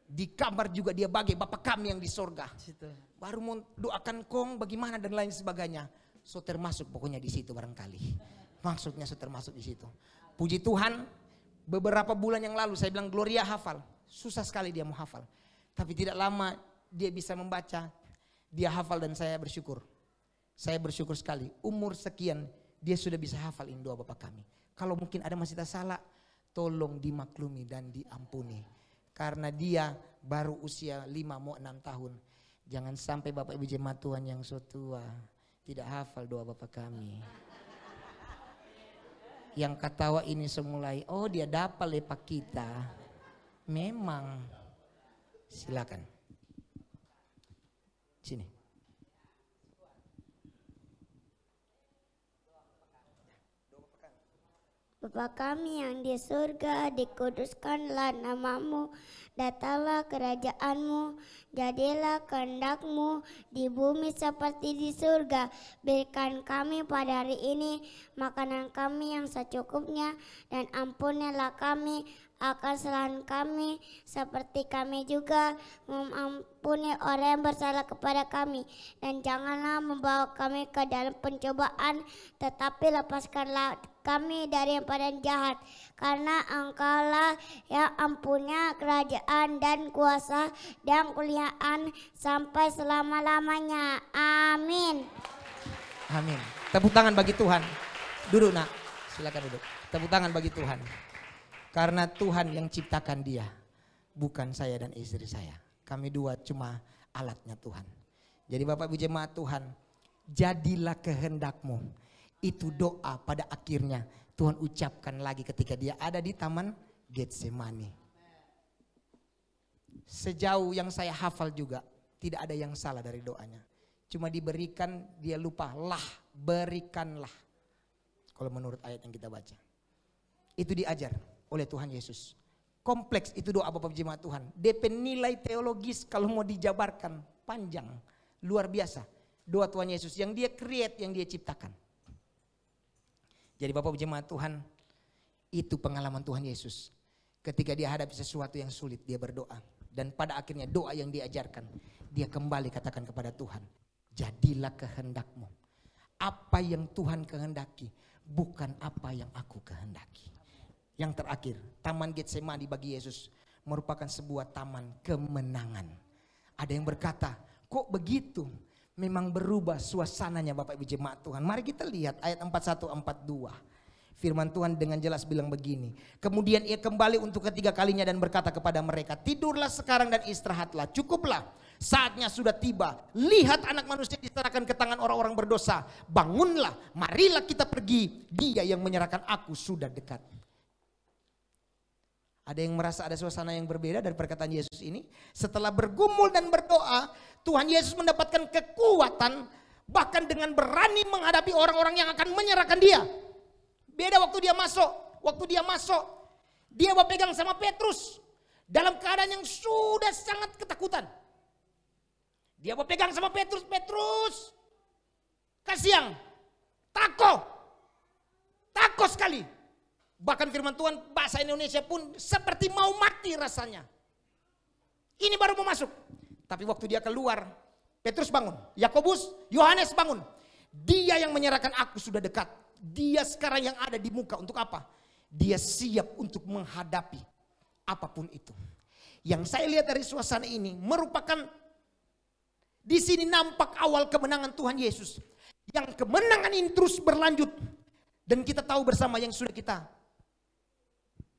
Di kamar juga dia bagi Bapa kami yang di sorga. Baru mau doakan kong bagaimana dan lain sebagainya. So termasuk pokoknya di situ barangkali. Maksudnya so termasuk di situ. Puji Tuhan, beberapa bulan yang lalu saya bilang Gloria hafal. Susah sekali dia mau hafal. Tapi tidak lama dia bisa membaca. Dia hafal dan saya bersyukur. Saya bersyukur sekali. Umur sekian dia sudah bisa hafalin doa Bapa kami. Kalau mungkin ada masih tak salah, tolong dimaklumi dan diampuni. Karena dia baru usia 5 mau 6 tahun. Jangan sampai Bapak Ibu Jemaat Tuhan yang so tua tidak hafal doa Bapa kami. Yang ketawa ini semulai, oh dia dapat lepak kita. Memang. Silakan. Sini. Bapa kami yang di surga, dikuduskanlah namamu, datanglah kerajaanmu, jadilah kehendakmu di bumi seperti di surga. Berikan kami pada hari ini makanan kami yang secukupnya, dan ampunilah kami akan kesalahan kami seperti kami juga mengampuni orang yang bersalah kepada kami, dan janganlah membawa kami ke dalam pencobaan, tetapi lepaskanlah kami dari yang pada jahat, karena Engkaulah yang ampunya kerajaan dan kuasa dan kemuliaan sampai selama-lamanya. Amin. Amin. Tepuk tangan bagi Tuhan. Duduk nak, silakan duduk. Tepuk tangan bagi Tuhan. Karena Tuhan yang ciptakan dia, bukan saya dan istri saya. Kami dua cuma alatnya Tuhan. Jadi Bapak Ibu Jemaat Tuhan, jadilah kehendakmu. Itu doa pada akhirnya Tuhan ucapkan lagi ketika dia ada di taman Getsemani. Sejauh yang saya hafal juga tidak ada yang salah dari doanya. Cuma diberikan, dia lupa, berikanlah. Kalau menurut ayat yang kita baca. Itu diajar oleh Tuhan Yesus. Kompleks itu doa Bapak Jemaat Tuhan. DP nilai teologis kalau mau dijabarkan panjang, luar biasa. Doa Tuhan Yesus yang dia create, yang dia ciptakan. Jadi Bapak Jemaat Tuhan, itu pengalaman Tuhan Yesus. Ketika dia hadapi sesuatu yang sulit, dia berdoa. Dan pada akhirnya doa yang diajarkan, dia kembali katakan kepada Tuhan, jadilah kehendakmu. Apa yang Tuhan kehendaki, bukan apa yang aku kehendaki. Yang terakhir, taman Getsemani bagi Yesus merupakan sebuah taman kemenangan. Ada yang berkata, kok begitu? Memang berubah suasananya Bapak Ibu Jemaat Tuhan. Mari kita lihat ayat 41-42. Firman Tuhan dengan jelas bilang begini. Kemudian ia kembali untuk ketiga kalinya dan berkata kepada mereka, tidurlah sekarang dan istirahatlah, cukuplah. Saatnya sudah tiba. Lihat anak manusia diserahkan ke tangan orang-orang berdosa. Bangunlah, marilah kita pergi. Dia yang menyerahkan aku sudah dekat. Ada yang merasa ada suasana yang berbeda dari perkataan Yesus ini. Setelah bergumul dan berdoa, Tuhan Yesus mendapatkan kekuatan bahkan dengan berani menghadapi orang-orang yang akan menyerahkan dia. Beda waktu dia masuk, dia berpegang sama Petrus. Dalam keadaan yang sudah sangat ketakutan. Dia berpegang sama Petrus. Petrus, kasihan, takut sekali. Bahkan firman Tuhan bahasa Indonesia pun seperti mau mati rasanya. Ini baru mau masuk. Tapi waktu dia keluar, Petrus bangun, Yakobus, Yohanes bangun. Dia yang menyerahkan aku sudah dekat. Dia sekarang yang ada di muka untuk apa? Dia siap untuk menghadapi apapun itu. Yang saya lihat dari suasana ini merupakan di sini nampak awal kemenangan Tuhan Yesus. Yang kemenangan ini terus berlanjut. Dan kita tahu bersama yang sudah kita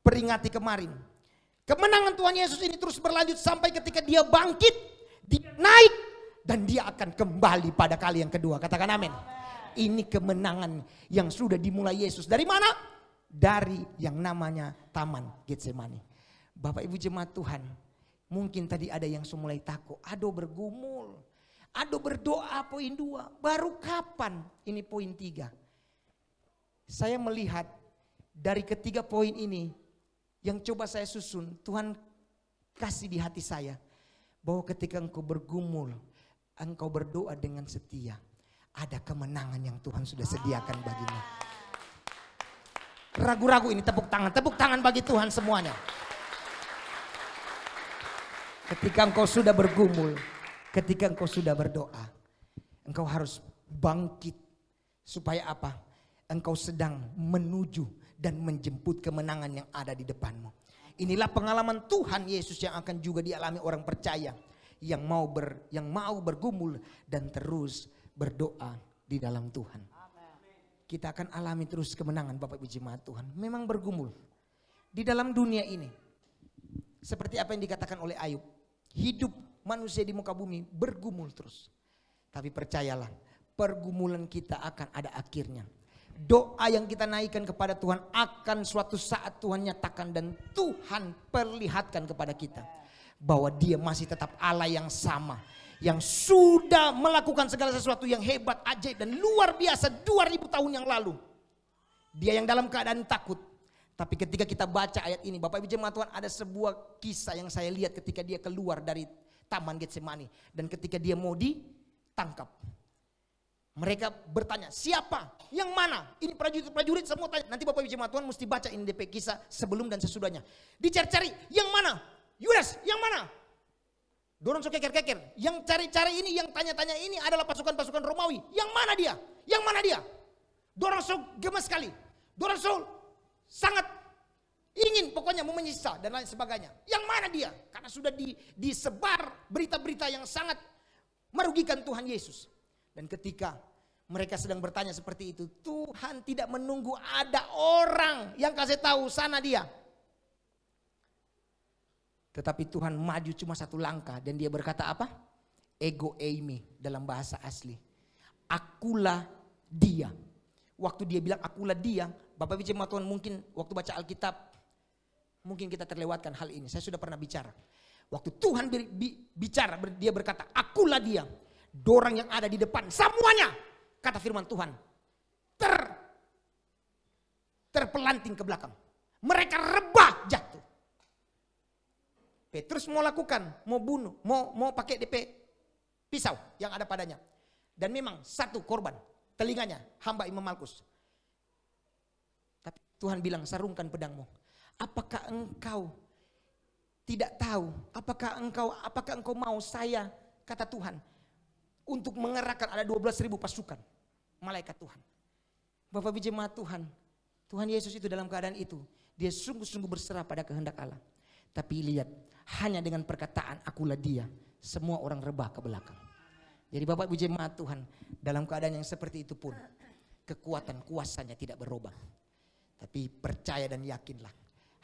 peringati kemarin. Kemenangan Tuhan Yesus ini terus berlanjut sampai ketika dia bangkit, dia naik, dan dia akan kembali pada kali yang kedua. Katakan amin. Ini kemenangan yang sudah dimulai Yesus. Dari mana? Dari yang namanya Taman Getsemani. Bapak Ibu jemaat Tuhan, mungkin tadi ada yang mulai takut. Aduh bergumul, aduh berdoa poin 2. Baru kapan? Ini poin 3. Saya melihat dari ketiga poin ini yang coba saya susun, Tuhan kasih di hati saya bahwa ketika engkau bergumul, engkau berdoa dengan setia, ada kemenangan yang Tuhan sudah sediakan bagimu. Ragu-ragu ini tepuk tangan bagi Tuhan semuanya. Ketika engkau sudah bergumul, ketika engkau sudah berdoa, engkau harus bangkit. Supaya apa? Engkau sedang menuju dan menjemput kemenangan yang ada di depanmu. Inilah pengalaman Tuhan Yesus yang akan juga dialami orang percaya yang mau bergumul dan terus berdoa di dalam Tuhan. Kita akan alami terus kemenangan Bapak Ibu jemaat Tuhan. Memang bergumul di dalam dunia ini. Seperti apa yang dikatakan oleh Ayub, hidup manusia di muka bumi bergumul terus. Tapi percayalah, pergumulan kita akan ada akhirnya. Doa yang kita naikkan kepada Tuhan akan suatu saat Tuhan nyatakan dan Tuhan perlihatkan kepada kita bahwa Dia masih tetap Allah yang sama, yang sudah melakukan segala sesuatu yang hebat, ajaib dan luar biasa 2000 tahun yang lalu. Dia yang dalam keadaan takut. Tapi ketika kita baca ayat ini, Bapak Ibu jemaat Tuhan, ada sebuah kisah yang saya lihat ketika dia keluar dari Taman Getsemani dan ketika dia mau ditangkap. Mereka bertanya, siapa? Yang mana? Ini prajurit semua tanya. Nanti Bapak Ibu jemaat Tuhan mesti baca ini DP kisah sebelum dan sesudahnya. Dicari-cari, yang mana? Yudas, yang mana? Dorong so keker-keker. Yang cari-cari ini, yang tanya-tanya ini adalah pasukan-pasukan Romawi. Yang mana dia? Yang mana dia? Dorong so gemes sekali. Dorong so sangat ingin pokoknya mau menyiksa dan lain sebagainya. Yang mana dia? Karena sudah disebar berita-berita yang sangat merugikan Tuhan Yesus. Dan ketika mereka sedang bertanya seperti itu, Tuhan tidak menunggu ada orang yang kasih tahu sana dia. Tetapi Tuhan maju cuma satu langkah dan dia berkata apa? Ego eimi dalam bahasa asli. Akulah dia. Waktu dia bilang akulah dia, Bapak Ibu jemaat Tuhan mungkin waktu baca Alkitab, mungkin kita terlewatkan hal ini. Saya sudah pernah bicara. Waktu Tuhan bicara, dia berkata akulah dia. Dorang yang ada di depan semuanya, kata firman Tuhan, terpelanting ke belakang. Mereka rebah jatuh. Petrus mau lakukan, mau bunuh, mau pakai DP pisau yang ada padanya. Dan memang satu korban, telinganya hamba Imam Malkus. Tapi Tuhan bilang sarungkan pedangmu. Apakah engkau tidak tahu? Apakah engkau mau saya, kata Tuhan, untuk mengerahkan ada 12.000 pasukan malaikat Tuhan. Bapak Ibu jemaat Tuhan, Tuhan Yesus itu dalam keadaan itu, dia sungguh-sungguh berserah pada kehendak Allah. Tapi lihat, hanya dengan perkataan akulah dia, semua orang rebah ke belakang. Jadi Bapak Ibu jemaat Tuhan, dalam keadaan yang seperti itu pun, kekuatan kuasanya tidak berubah. Tapi percaya dan yakinlah,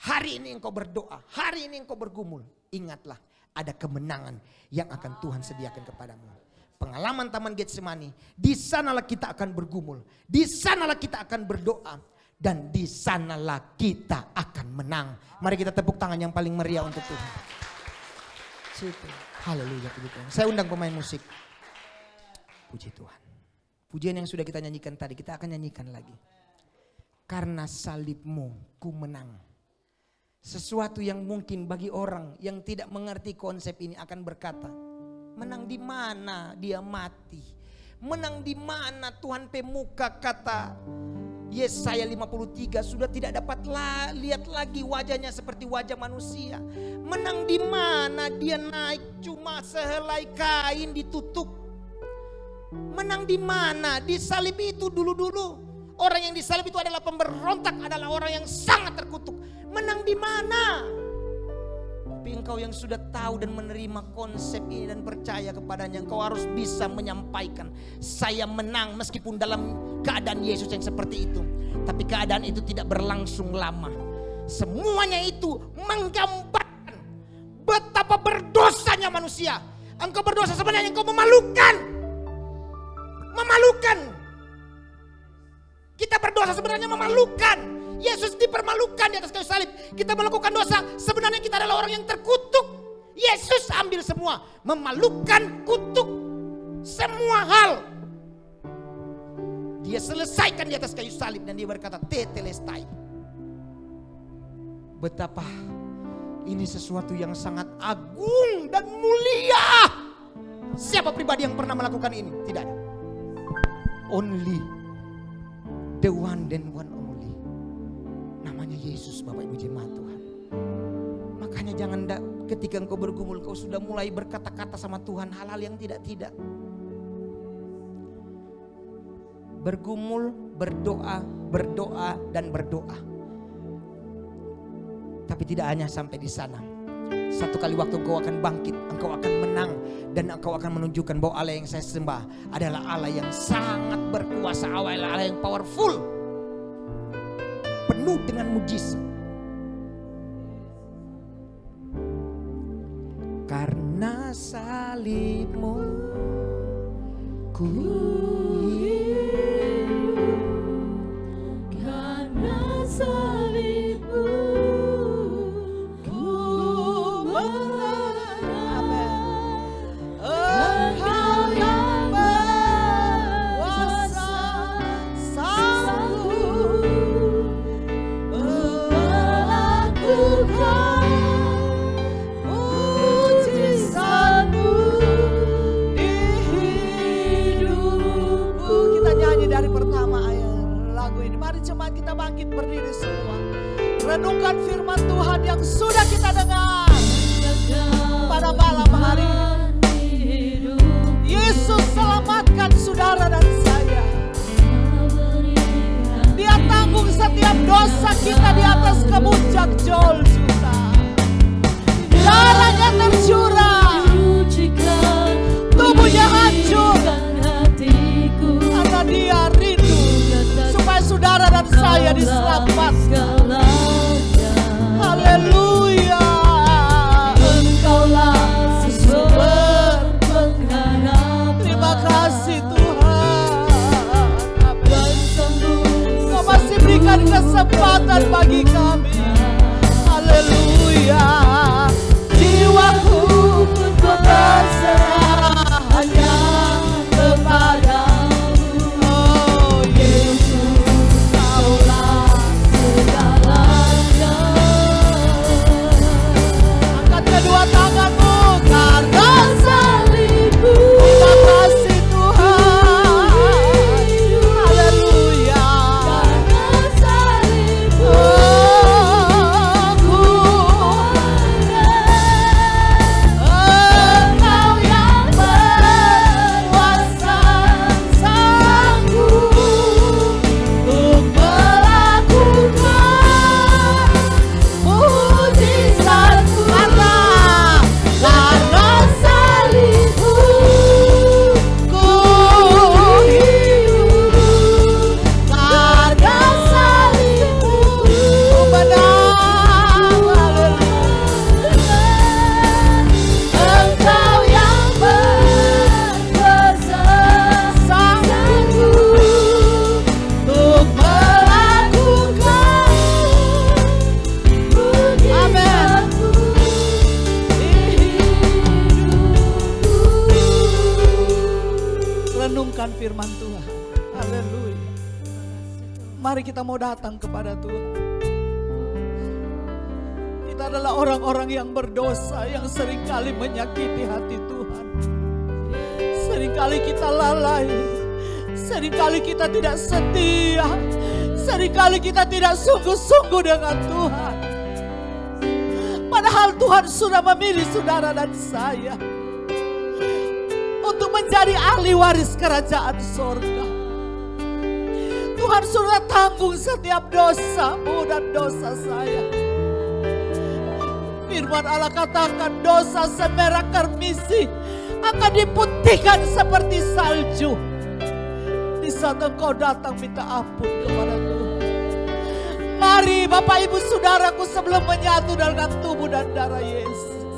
hari ini engkau berdoa, hari ini engkau bergumul, ingatlah ada kemenangan yang akan Tuhan sediakan kepadamu. Pengalaman Taman Getsemani, di sanalah kita akan bergumul, di sanalah kita akan berdoa, dan di sanalah kita akan menang. Mari kita tepuk tangan yang paling meriah untuk Tuhan. Haleluya, puji Tuhan. Saya undang pemain musik. Puji Tuhan. Pujian yang sudah kita nyanyikan tadi, kita akan nyanyikan lagi. Karena salibmu ku menang. Sesuatu yang mungkin bagi orang yang tidak mengerti konsep ini akan berkata, menang di mana dia mati? Menang di mana Tuhan pemuka, kata Yesaya 53, sudah tidak dapat lihat lagi wajahnya seperti wajah manusia. Menang di mana dia naik cuma sehelai kain ditutup. Menang di mana? Di salib itu dulu-dulu orang yang disalib itu adalah pemberontak, adalah orang yang sangat terkutuk. Menang di mana? Tapi engkau yang sudah tahu dan menerima konsep ini dan percaya kepadanya, engkau harus bisa menyampaikan, saya menang meskipun dalam keadaan Yesus yang seperti itu. Tapi keadaan itu tidak berlangsung lama. Semuanya itu menggambarkan betapa berdosanya manusia. Engkau berdosa sebenarnya, engkau memalukan. Memalukan. Kita berdosa sebenarnya memalukan. Yesus dipermalukan di atas kayu salib. Kita melakukan dosa, sebenarnya kita adalah orang yang terkutuk. Yesus ambil semua, memalukan, kutuk, semua hal. Dia selesaikan di atas kayu salib dan dia berkata, tetelestai. Betapa ini sesuatu yang sangat agung dan mulia. Siapa pribadi yang pernah melakukan ini? Tidak ada. Only the one and one only. Namanya Yesus, Bapak Ibu jemaat Tuhan. Makanya jangan ketika engkau bergumul, kau sudah mulai berkata-kata sama Tuhan hal-hal yang tidak-tidak. Bergumul, berdoa, berdoa dan berdoa. Tapi tidak hanya sampai di sana. Satu kali waktu engkau akan bangkit, engkau akan menang, dan engkau akan menunjukkan bahwa Allah yang saya sembah adalah Allah yang sangat berkuasa, Allah yang powerful, penuh dengan mujizat. Karena salibmu ku hidup, karena salibmu ku menang. Engkau yang berkuasa, sanggup melakukan mujizat-Mu di hidupku. Kita nyanyi dari pertama ayat lagu ini. Mari jemaat kita bangkit berdiri semua. Renungkan firman Tuhan yang sudah kita dengar pada malam hari ini. Yesus selamatkan saudara dan saya. Dia tanggung setiap dosa kita di atas kemuncak Golgota. Darahnya tercurah, tubuhnya hancur, karena dia rindu supaya saudara dan saya diselamatkan. Haleluya. Engkaulah sumber pengharapan. Terima kasih Tuhan. Kau masih berikan kesempatan bagi kami. Haleluya. Jiwaku pun berserah hanya kepadamu. Oh Yesus, Kaulah segalanya. Angkat kedua tanganmu, karena salibmu. Terima kasih Tuhan. Haleluya. Karena salibmu ku Engkau yang berkuasa, sanggup untuk melakukan mujizat-Mu. Karena salibmu ku hidup, karena salibmu ku menang. Haleluya. Engkau yang berkuasa, sanggup untuk melakukan mujizat-Mu di hidupku. Renungkan firman Tuhan. Haleluya. Mari kita mau datang kepada Tuhan. Kita adalah orang-orang yang berdosa, yang seringkali menyakiti hati Tuhan. Seringkali kita lalai, seringkali kita tidak setia, seringkali kita tidak sungguh-sungguh dengan Tuhan. Padahal Tuhan sudah memilih saudara dan saya untuk menjadi ahli waris kerajaan surga. Tuhan sudah tanggung setiap dosamu dan dosa saya. Firman Allah katakan dosa semerah karmisi akan diputihkan seperti salju di saat engkau datang minta ampun kepada Tuhan. Mari Bapak Ibu Saudaraku, sebelum menyatu dengan tubuh dan darah Yesus,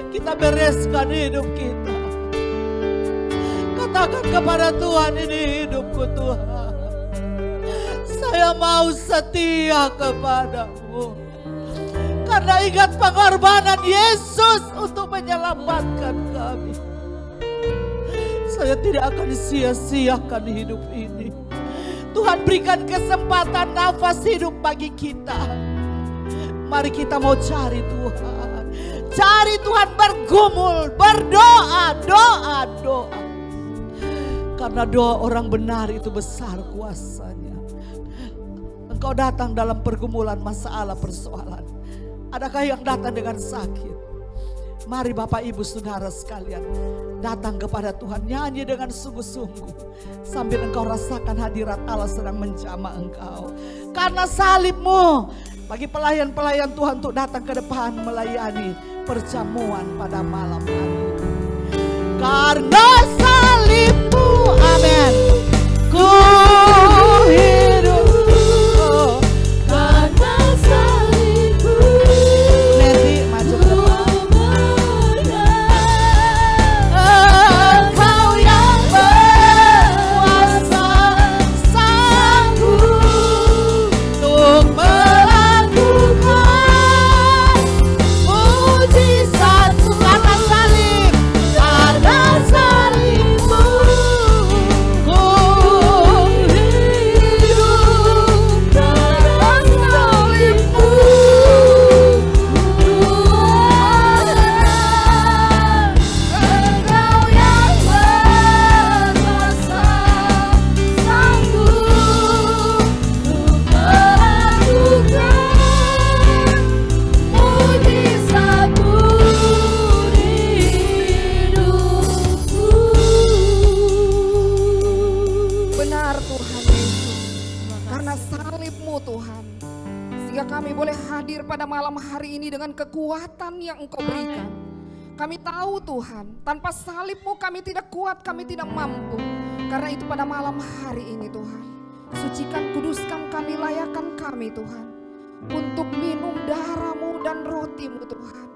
kita bereskan hidup kita. Katakan kepada Tuhan, ini hidupku Tuhan. Saya mau setia kepadamu. Karena ingat pengorbanan Yesus untuk menyelamatkan kami. Saya tidak akan sia-siakan hidup ini. Tuhan berikan kesempatan nafas hidup bagi kita. Mari kita mau cari Tuhan. Cari Tuhan, bergumul, berdoa, doa. Karena doa orang benar itu besar kuasanya. Engkau datang dalam pergumulan masalah persoalan. Adakah yang datang dengan sakit? Mari Bapak Ibu Saudara sekalian, datang kepada Tuhan, nyanyi dengan sungguh-sungguh sambil engkau rasakan hadirat Allah sedang menjamah engkau. Karena salibmu, bagi pelayan-pelayan Tuhan untuk datang ke depan melayani perjamuan pada malam hari. Karena salibmu, amin, ku hidup. Karena salibmu, Nanti maju ke depan. Engkau yang berkuasa, sanggup Untuk melakukan mujizat-Mu. karena salib, Karena salibmu, ku hidup. Karena salibmu, Engkau yang berkuasa, sanggup untuk melakukan mujizat-Mu di hidupku. Benar Tuhan Yesus, karena salib-Mu Tuhan, sehingga kami boleh hadir pada malam hari ini dengan kekuatan yang Engkau berikan. Kami tahu Tuhan, tanpa salib-Mu kami tidak kuat, kami tidak mampu. Karena itu pada malam hari ini Tuhan, sucikan, kuduskan kami, layakan kami Tuhan, untuk minum darah-Mu dan roti-Mu Tuhan.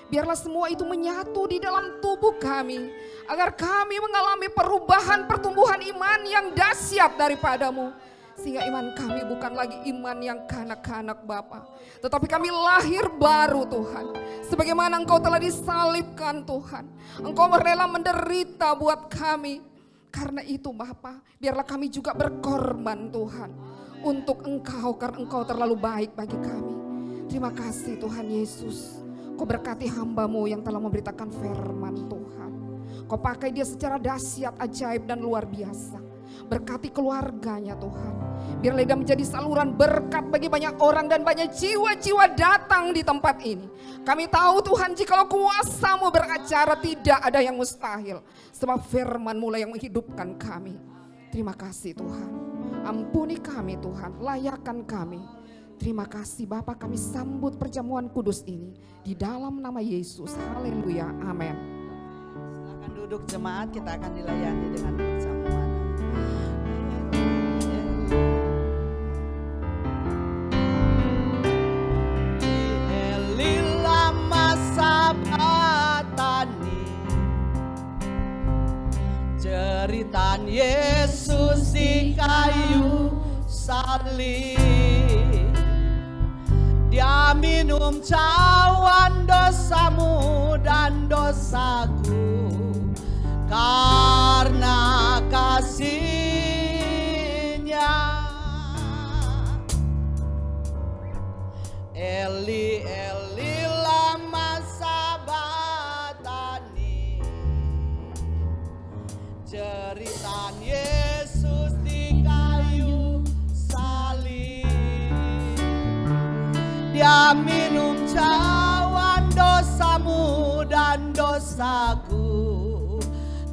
Biarlah semua itu menyatu di dalam tubuh kami, agar kami mengalami perubahan pertumbuhan iman yang dahsyat daripada-Mu. Sehingga iman kami bukan lagi iman yang kanak-kanak Bapa, tetapi kami lahir baru Tuhan. Sebagaimana Engkau telah disalibkan Tuhan, Engkau rela menderita buat kami. Karena itu Bapa, biarlah kami juga berkorban Tuhan untuk Engkau, karena Engkau terlalu baik bagi kami. Terima kasih Tuhan Yesus. Kau berkati hamba-Mu yang telah memberitakan firman Tuhan. Kau pakai dia secara dahsyat, ajaib dan luar biasa. Berkati keluarganya Tuhan. Biarlah dia menjadi saluran berkat bagi banyak orang dan banyak jiwa-jiwa datang di tempat ini. Kami tahu Tuhan, jikalau kuasa-Mu beracara tidak ada yang mustahil. Sebab firman-Mu lah yang menghidupkan kami. Terima kasih Tuhan. Ampuni kami Tuhan, layakan kami. Terima kasih Bapa, kami sambut perjamuan kudus ini di dalam nama Yesus. Haleluya, amin. Silakan duduk jemaat, kita akan dilayani dengan perjamuan. Lama sabatani jeritan Yesus di kayu salib. Dia minum cawan dosamu dan dosaku karena kasih-Nya. Eli, Eli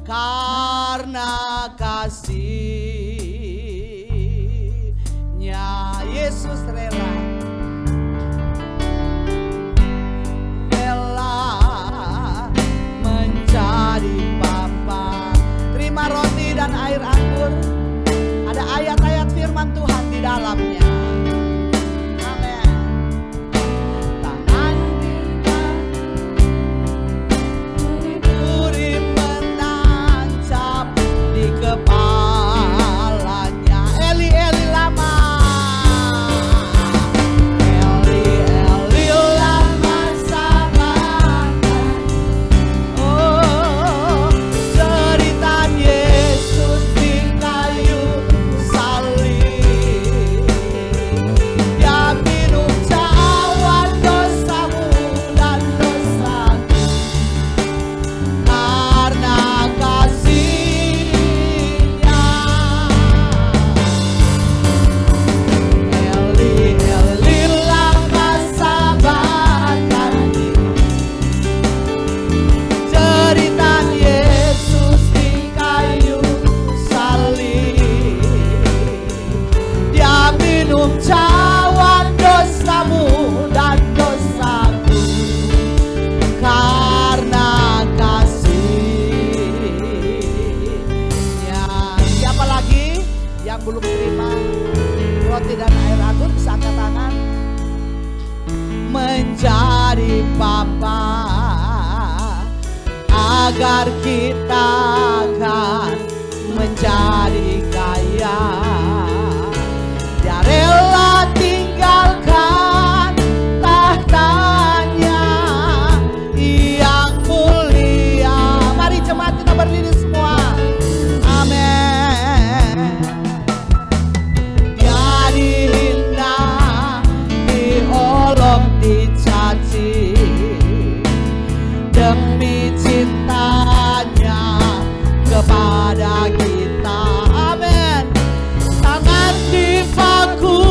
karena kasih-Nya Yesus rela menjadi Bapa. Terima roti dan air anggur, ada ayat-ayat firman Tuhan di dalamnya. Amin. Tangan duri menancap di kepalanya. Eli Eli lama, Eli Eli lama sabachthani. Oh, cerita Yesus di kayu salib, Dia minum cawan dosamu dan dosaku karena kasih-Nya. Eli Eli lama sabachthani. Cerita Yesus di kayu salib, Dia minum cawan dosamu dan dosaku karena kasih-Nya. Siapa lagi yang belum terima roti dan air anggur bisa angkat tangan. Menjadi Bapa agar kita akan menjadi kaya. Dia rela tinggalkan tahtanya yang mulia. Mari jemaat kita berdiri semua. Amin. Dia dihina, diolok, dicaci demi cintanya kepada kita. Amin. Tangan dipaku,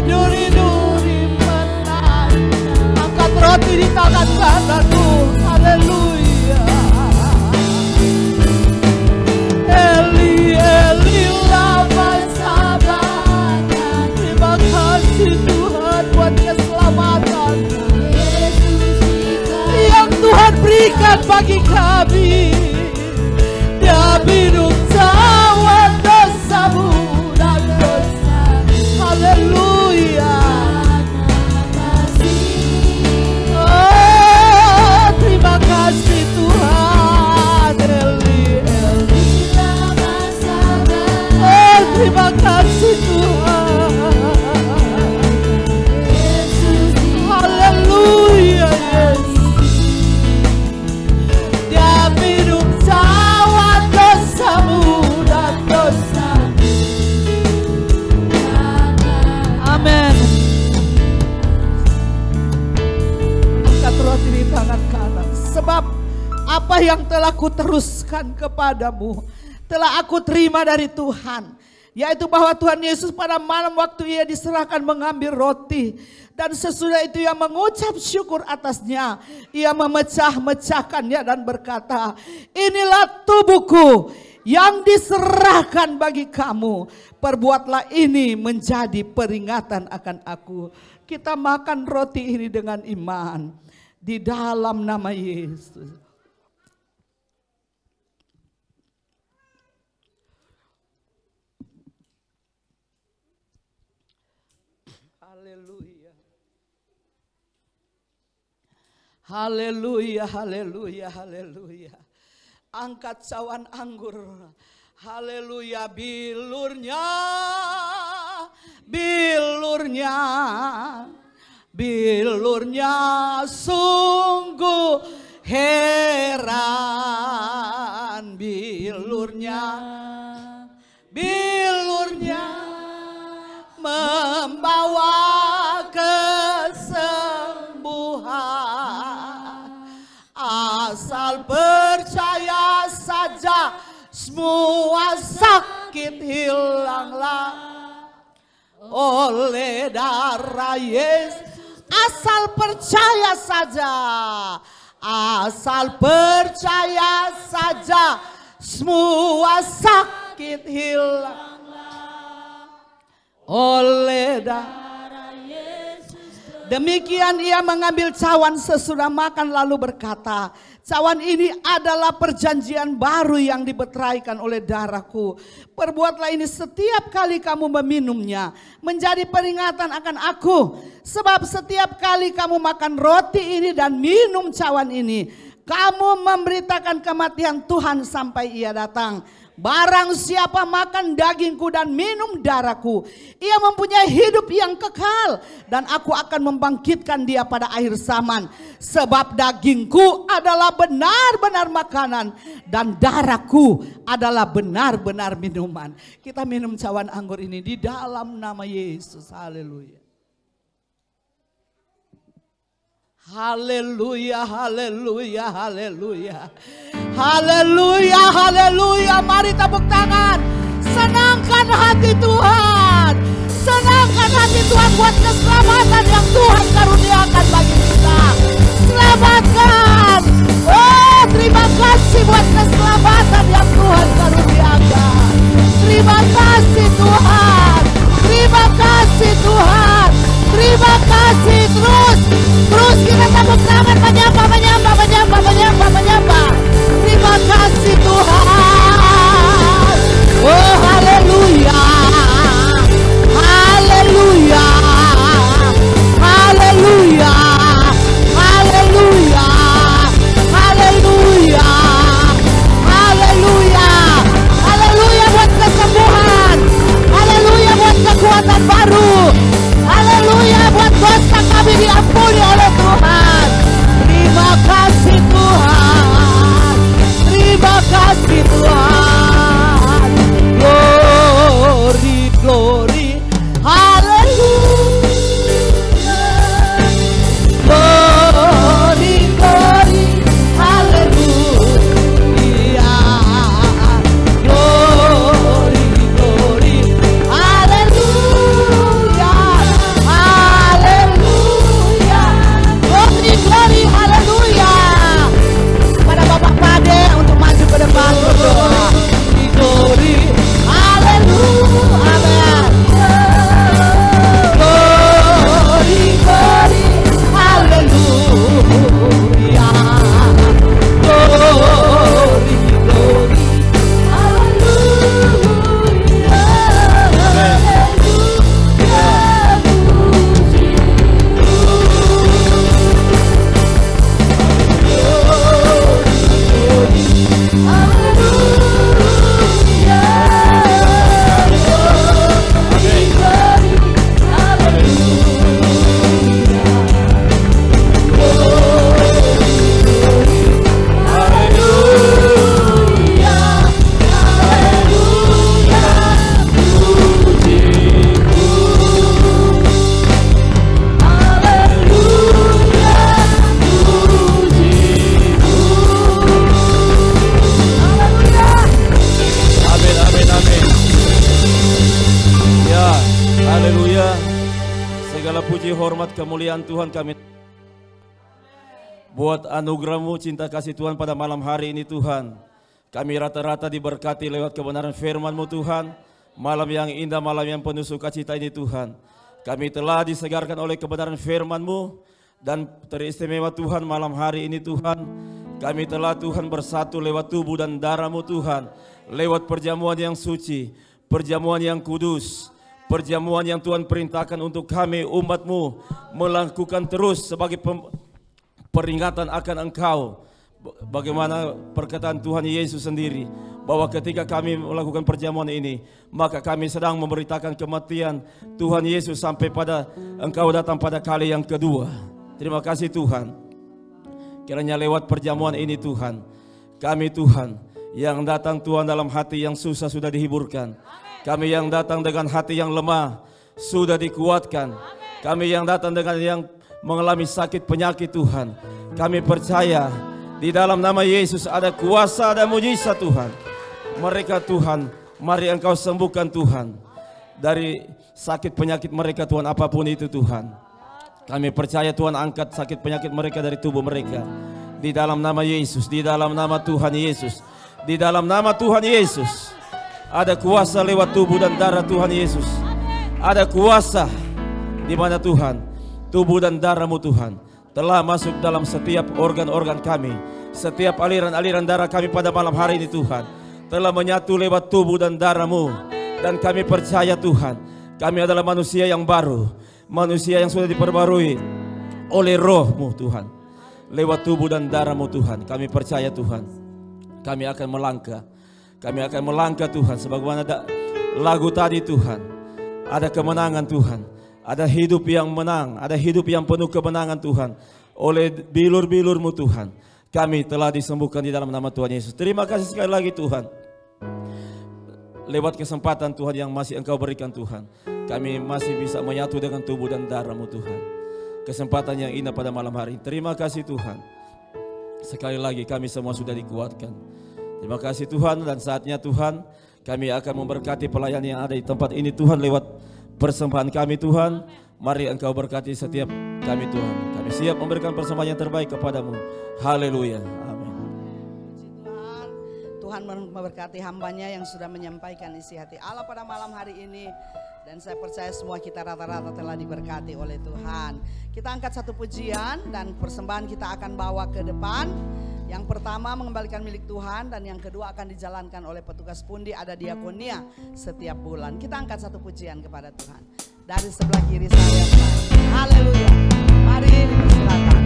duri-duri menancap. Angkat roti di tangan kananmu. Haleluya. Eli Eli lama sabachthani. Terima kasih Tuhan buat keselamatan yang Tuhan berikan bagi kami. Dia minum cawan dosamu dan dosaku. Haleluya. Oh, terima kasih Tuhan. Eli Eli. Oh, terima kasih Tuhan. Haleluya Yesus. Dia minum cawan dosamu dan dosaku. Amin. Angkat roti di tangan kanan. Sebab apa yang telah kuteruskan kepadamu telah aku terima dari Tuhan, yaitu bahwa Tuhan Yesus pada malam waktu Ia diserahkan mengambil roti, dan sesudah itu Ia mengucap syukur atasnya, Ia memecah-mecahkannya dan berkata, inilah tubuhku yang diserahkan bagi kamu, perbuatlah ini menjadi peringatan akan aku. Kita makan roti ini dengan iman di dalam nama Yesus. Haleluya. Haleluya, haleluya, haleluya. Angkat cawan anggur. Haleluya, bilurnya, bilurnya, bilurnya sungguh heran. Bilurnya, bilurnya membawa kesembuhan. Asal percaya saja semua sakit hilanglah oleh darah Yesus. Asal percaya saja, Asal percaya saja, semua sakit hilang oleh darah Yesus. Demikian ia mengambil cawan sesudah makan lalu berkata, cawan ini adalah perjanjian baru yang dibeteraikan oleh darahku. Perbuatlah ini setiap kali kamu meminumnya, menjadi peringatan akan aku. Sebab setiap kali kamu makan roti ini dan minum cawan ini, kamu memberitakan kematian Tuhan sampai ia datang. Barang siapa makan dagingku dan minum darahku, ia mempunyai hidup yang kekal, dan aku akan membangkitkan dia pada akhir zaman. Sebab dagingku adalah benar-benar makanan, dan darahku adalah benar-benar minuman. Kita minum cawan anggur ini di dalam nama Yesus. Haleluya. Haleluya, haleluya, haleluya. Haleluya, haleluya. Mari tepuk tangan. Senangkan hati Tuhan. Senangkan hati Tuhan buat keselamatan yang Tuhan karuniakan bagi kita. Selamatkan. Oh, terima kasih buat keselamatan yang Tuhan karuniakan. Terima kasih Tuhan. Terima kasih Tuhan. Terima kasih. Terus kita tepuk tangan, menyapa. Terima kasih Tuhan. Oh, haleluya. Haleluya. Haleluya. Haleluya. Haleluya. Haleluya. Haleluya buat kesembuhan. Haleluya buat kekuatan baru. Haleluya buat dosa kami diampuni oleh Tuhan. Terima kasih Tuhan. Terima kasih Tuhan. Glory, glory. Haleluya. Glory, glory. Haleluya. Glory, glory. Haleluya. Haleluya. Glory, glory. Haleluya. Pada Bapak Pade untuk maju ke depan berdoa. Glory. Haleluya. Amen. Glory, glory. Haleluya. Glory, glory. Haleluya. Haleluya. Segala puji hormat kemuliaan Tuhan kami buat anugerah-Mu, cinta kasih Tuhan pada malam hari ini Tuhan. Kami rata-rata diberkati lewat kebenaran firman-Mu Tuhan. Malam yang indah, malam yang penuh sukacita ini Tuhan. Kami telah disegarkan oleh kebenaran firman-Mu, dan teristimewa Tuhan malam hari ini Tuhan. Kami telah Tuhan bersatu lewat tubuh dan darah-Mu Tuhan. Lewat perjamuan yang suci, perjamuan yang kudus, perjamuan yang Tuhan perintahkan untuk kami umat-Mu melakukan terus sebagai peringatan akan Engkau. Bagaimana perkataan Tuhan Yesus sendiri, bahwa ketika kami melakukan perjamuan ini, maka kami sedang memberitakan kematian Tuhan Yesus sampai pada Engkau datang pada kali yang kedua. Terima kasih Tuhan. Kiranya lewat perjamuan ini Tuhan, kami Tuhan yang datang Tuhan dalam hati yang susah sudah dihiburkan. Kami yang datang dengan hati yang lemah sudah dikuatkan. Kami yang datang dengan yang mengalami sakit penyakit Tuhan, kami percaya di dalam nama Yesus ada kuasa, ada mujizat Tuhan. Mereka Tuhan, mari Engkau sembuhkan Tuhan dari sakit penyakit mereka Tuhan, apapun itu Tuhan. Kami percaya Tuhan, angkat sakit penyakit mereka dari tubuh mereka. Di dalam nama Yesus, di dalam nama Tuhan Yesus, di dalam nama Tuhan Yesus. Ada kuasa lewat tubuh dan darah Tuhan Yesus. Ada kuasa di mana Tuhan, tubuh dan darah-Mu Tuhan telah masuk dalam setiap organ-organ kami. Setiap aliran-aliran darah kami pada malam hari ini Tuhan telah menyatu lewat tubuh dan darah-Mu. Dan kami percaya Tuhan, kami adalah manusia yang baru, manusia yang sudah diperbarui oleh Roh-Mu Tuhan. Lewat tubuh dan darah-Mu Tuhan, kami percaya Tuhan, kami akan melangkah. Kami akan melangkah Tuhan, sebagaimana lagu tadi Tuhan. Ada kemenangan Tuhan, ada hidup yang menang, ada hidup yang penuh kemenangan Tuhan. Oleh bilur-bilur-Mu Tuhan, kami telah disembuhkan di dalam nama Tuhan Yesus. Terima kasih sekali lagi Tuhan. Lewat kesempatan Tuhan yang masih Engkau berikan Tuhan, kami masih bisa menyatu dengan tubuh dan darah-Mu Tuhan. Kesempatan yang indah pada malam hari ini. Terima kasih Tuhan. Sekali lagi kami semua sudah dikuatkan. Terima kasih Tuhan, dan saatnya Tuhan kami akan memberkati pelayan yang ada di tempat ini Tuhan lewat persembahan kami Tuhan. Mari Engkau berkati setiap kami Tuhan. Kami siap memberikan persembahan yang terbaik kepadamu. Haleluya. Amin. Tuhan memberkati hambanya yang sudah menyampaikan isi hati Allah pada malam hari ini. Dan saya percaya semua kita rata-rata telah diberkati oleh Tuhan. Kita angkat satu pujian dan persembahan kita akan bawa ke depan. Yang pertama mengembalikan milik Tuhan, dan yang kedua akan dijalankan oleh petugas pundi, ada diakonia setiap bulan. Kita angkat satu pujian kepada Tuhan. Dari sebelah kiri saya. Haleluya. Mari dipersilakan.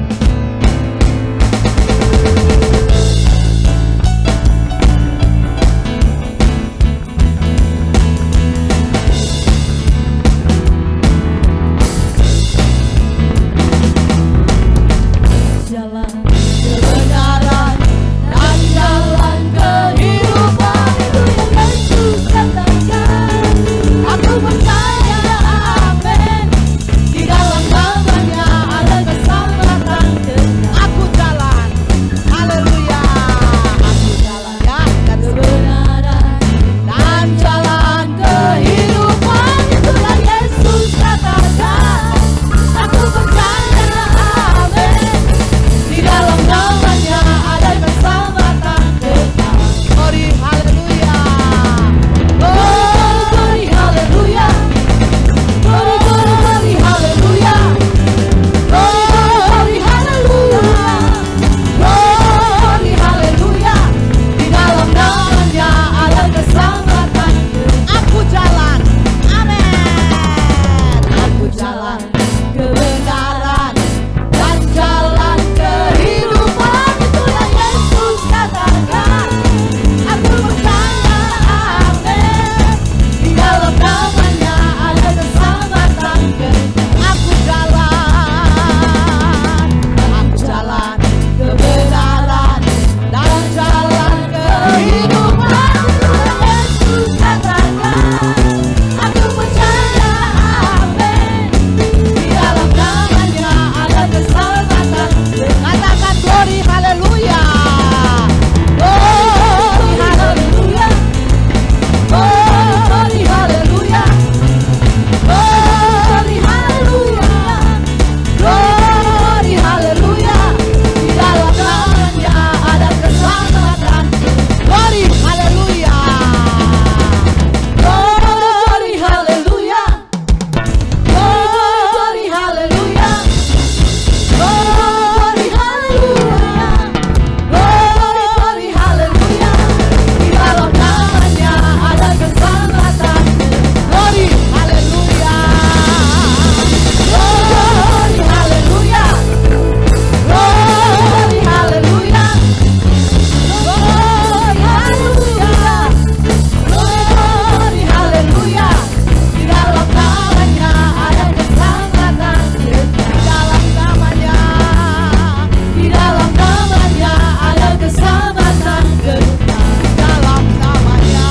Jalan kebenaran dan jalan kehidupan, itu yang Yesus katakan. Aku percaya, amin. Di dalam namanya ada keselamatan kekal. Aku jalan. Haleluya. Aku jalan ya. Kebenaran dan jalan kehidupan, itu yang Yesus katakan. Aku percaya, amin. Di dalam namanya ada keselamatan kekal. Glory, haleluya. Glory, haleluya. Glory, glory, haleluya. Glory, haleluya. Glory, haleluya. Di dalam namanya ada keselamatan. Aku jalan. Amin. Aku jalan kebenaran dan jalan kehidupan, itu yang Yesus katakan. Aku percaya, amin. Di dalam namanya ada keselamatan kekal. Aku jalan. Aku jalan. Kebenaran dan jalan kehidupan, itu yang Yesus katakan. Aku percaya, amin. Di dalam namanya ada keselamatan. Katakan glory, haleluya. Glory, haleluya. Glory, haleluya. Glory, haleluya. Glory, haleluya. Di dalam namanya ada keselamatan. Glory, haleluya. Glory, haleluya. Glory, haleluya. Glory, haleluya. Glory, haleluya. Di dalam namanya ada keselamatan. Glory, haleluya. Glory, haleluya. Glory, haleluya. Glory, haleluya. Glory, haleluya. Di dalam namanya ada keselamatan. Di dalam namanya. Di dalam namanya ada keselamatan kekal. Dalam namanya.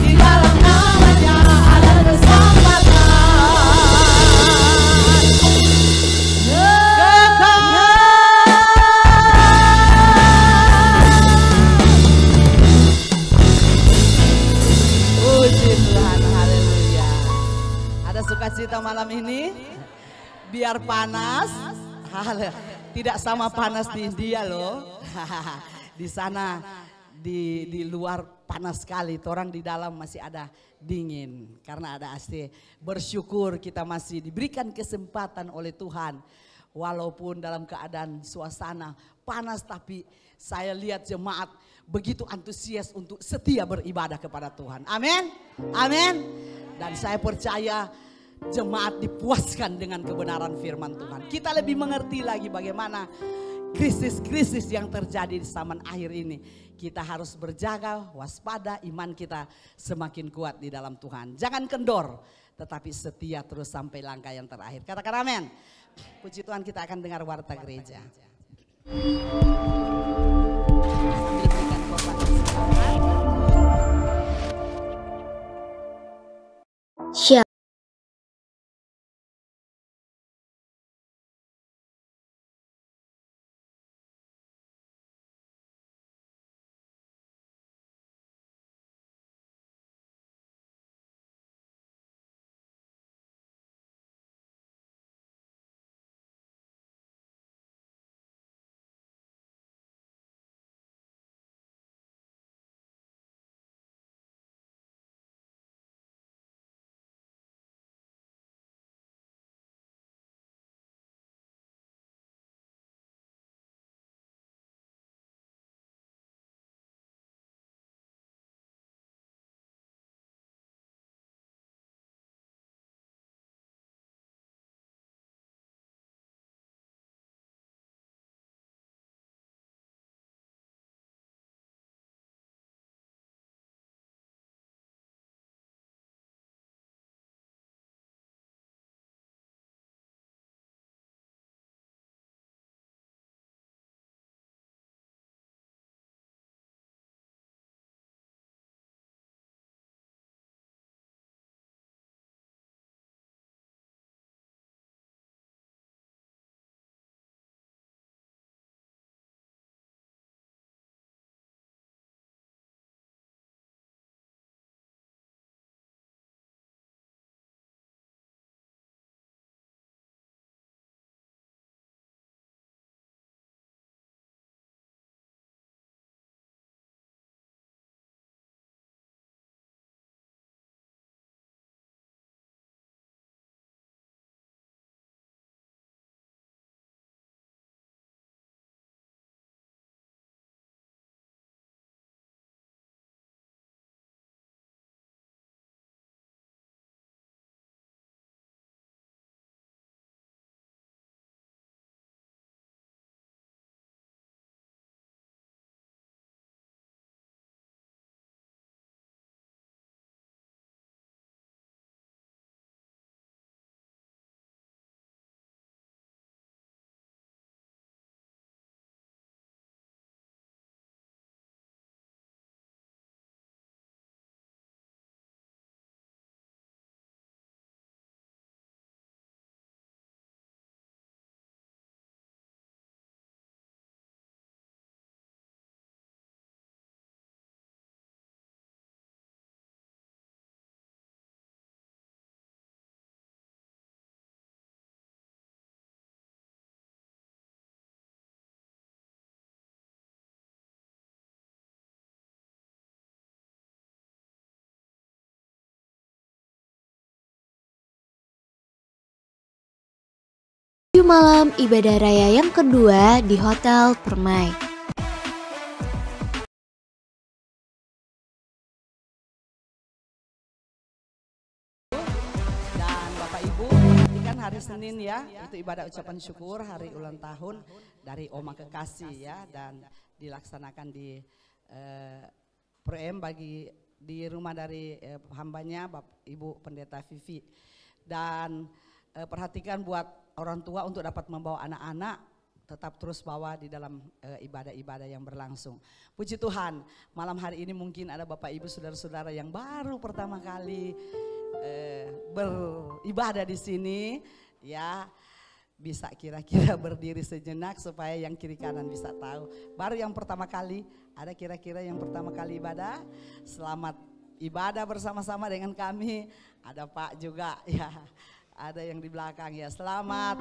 Di dalam namanya ada keselamatan Puji Tuhan, haleluya. Ada sukacita malam ini. Biar panas. Haleluya. Tidak sama panas di India loh. Di sana di luar panas sekali, orang di dalam masih ada dingin karena ada AC. Bersyukur kita masih diberikan kesempatan oleh Tuhan. Walaupun dalam keadaan suasana panas, tapi saya lihat jemaat begitu antusias untuk setia beribadah kepada Tuhan. Amin. Amin. Dan saya percaya jemaat dipuaskan dengan kebenaran firman Tuhan. Kita lebih mengerti lagi bagaimana krisis-krisis yang terjadi di zaman akhir ini. Kita harus berjaga, waspada, iman kita semakin kuat di dalam Tuhan. Jangan kendor, tetapi setia terus sampai langkah yang terakhir. Katakan amin. Puji Tuhan, kita akan dengar warta gereja. Sambil berikan korban selamat. Malam ibadah raya yang kedua di Hotel Permai. Dan Bapak Ibu perhatikan hari Senin ya, itu ibadah ucapan syukur hari ulang tahun dari Oma Kekasih ya, dan dilaksanakan di Prem bagi di rumah dari hambanya Bapak Ibu Pendeta Vivi. Dan perhatikan buat orang tua untuk dapat membawa anak-anak tetap terus bawa di dalam ibadah-ibadah yang berlangsung. Puji Tuhan, malam hari ini mungkin ada Bapak Ibu saudara-saudara yang baru pertama kali beribadah di sini ya, bisa kira-kira berdiri sejenak supaya yang kiri kanan bisa tahu. Baru yang pertama kali, ada kira-kira yang pertama kali ibadah, selamat ibadah bersama-sama dengan kami. Ada Pak juga ya. Ada yang di belakang ya, selamat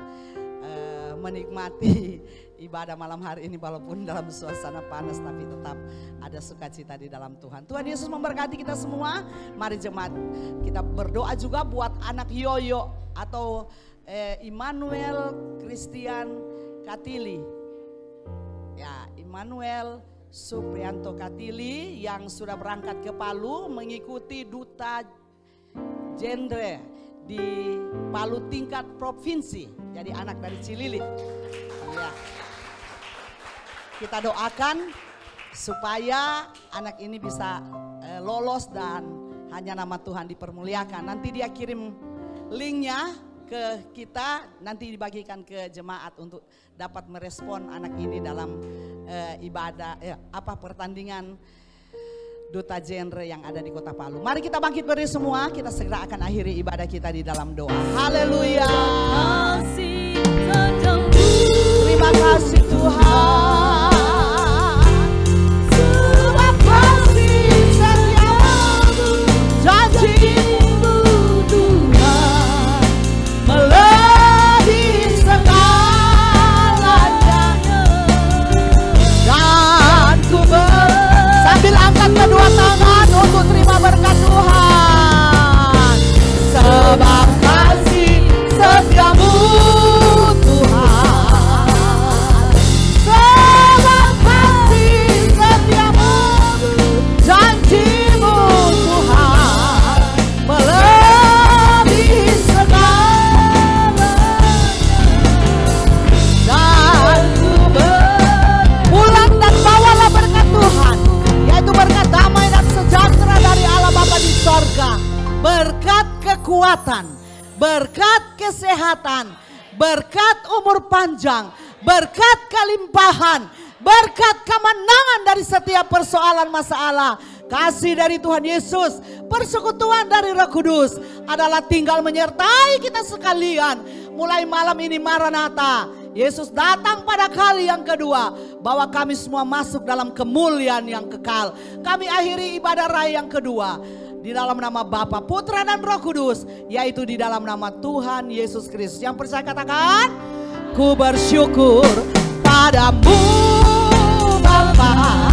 menikmati ibadah malam hari ini walaupun dalam suasana panas tapi tetap ada sukacita di dalam Tuhan. Tuhan Yesus memberkati kita semua. Mari jemaat kita berdoa juga buat anak Yoyo atau Immanuel Christian Katili. Ya, Immanuel Suprianto Katili yang sudah berangkat ke Palu mengikuti duta genre di Palu tingkat provinsi. Jadi anak dari Cilili. Ya. Kita doakan supaya anak ini bisa lolos dan hanya nama Tuhan dipermuliakan. Nanti dia kirim linknya ke kita, nanti dibagikan ke jemaat untuk dapat merespon anak ini dalam ibadah pertandingan duta genre yang ada di Kota Palu. Mari kita bangkit berdiri semua, kita segera akan akhiri ibadah kita di dalam doa. Haleluya. Terima kasih Tuhan. Terima kasih setiamu, janji-Mu Tuhan melebihi segalanya. Dan ku sambil angkat kedua tangan untuk terima berkat Tuhan. Sebab kasih setiamu Tuhan, sebab kasih setiamu, janji-Mu Tuhan melebihi segalanya. Dan ku pulang dan bawalah berkat Tuhan, yaitu berkat damai dan sejahtera dari Allah Bapa di sorga, berkat kekuatan, berkat kesehatan, berkat umur panjang, berkat kelimpahan, berkat kemenangan dari setiap persoalan masalah. Kasih dari Tuhan Yesus, persekutuan dari Roh Kudus adalah tinggal menyertai kita sekalian. Mulai malam ini Maranatha, Yesus datang pada kali yang kedua, bahwa kami semua masuk dalam kemuliaan yang kekal. Kami akhiri ibadah raya yang kedua di dalam nama Bapa, Putra dan Roh Kudus, yaitu di dalam nama Tuhan Yesus Kristus. Yang percaya katakan, ku bersyukur padamu Bapa.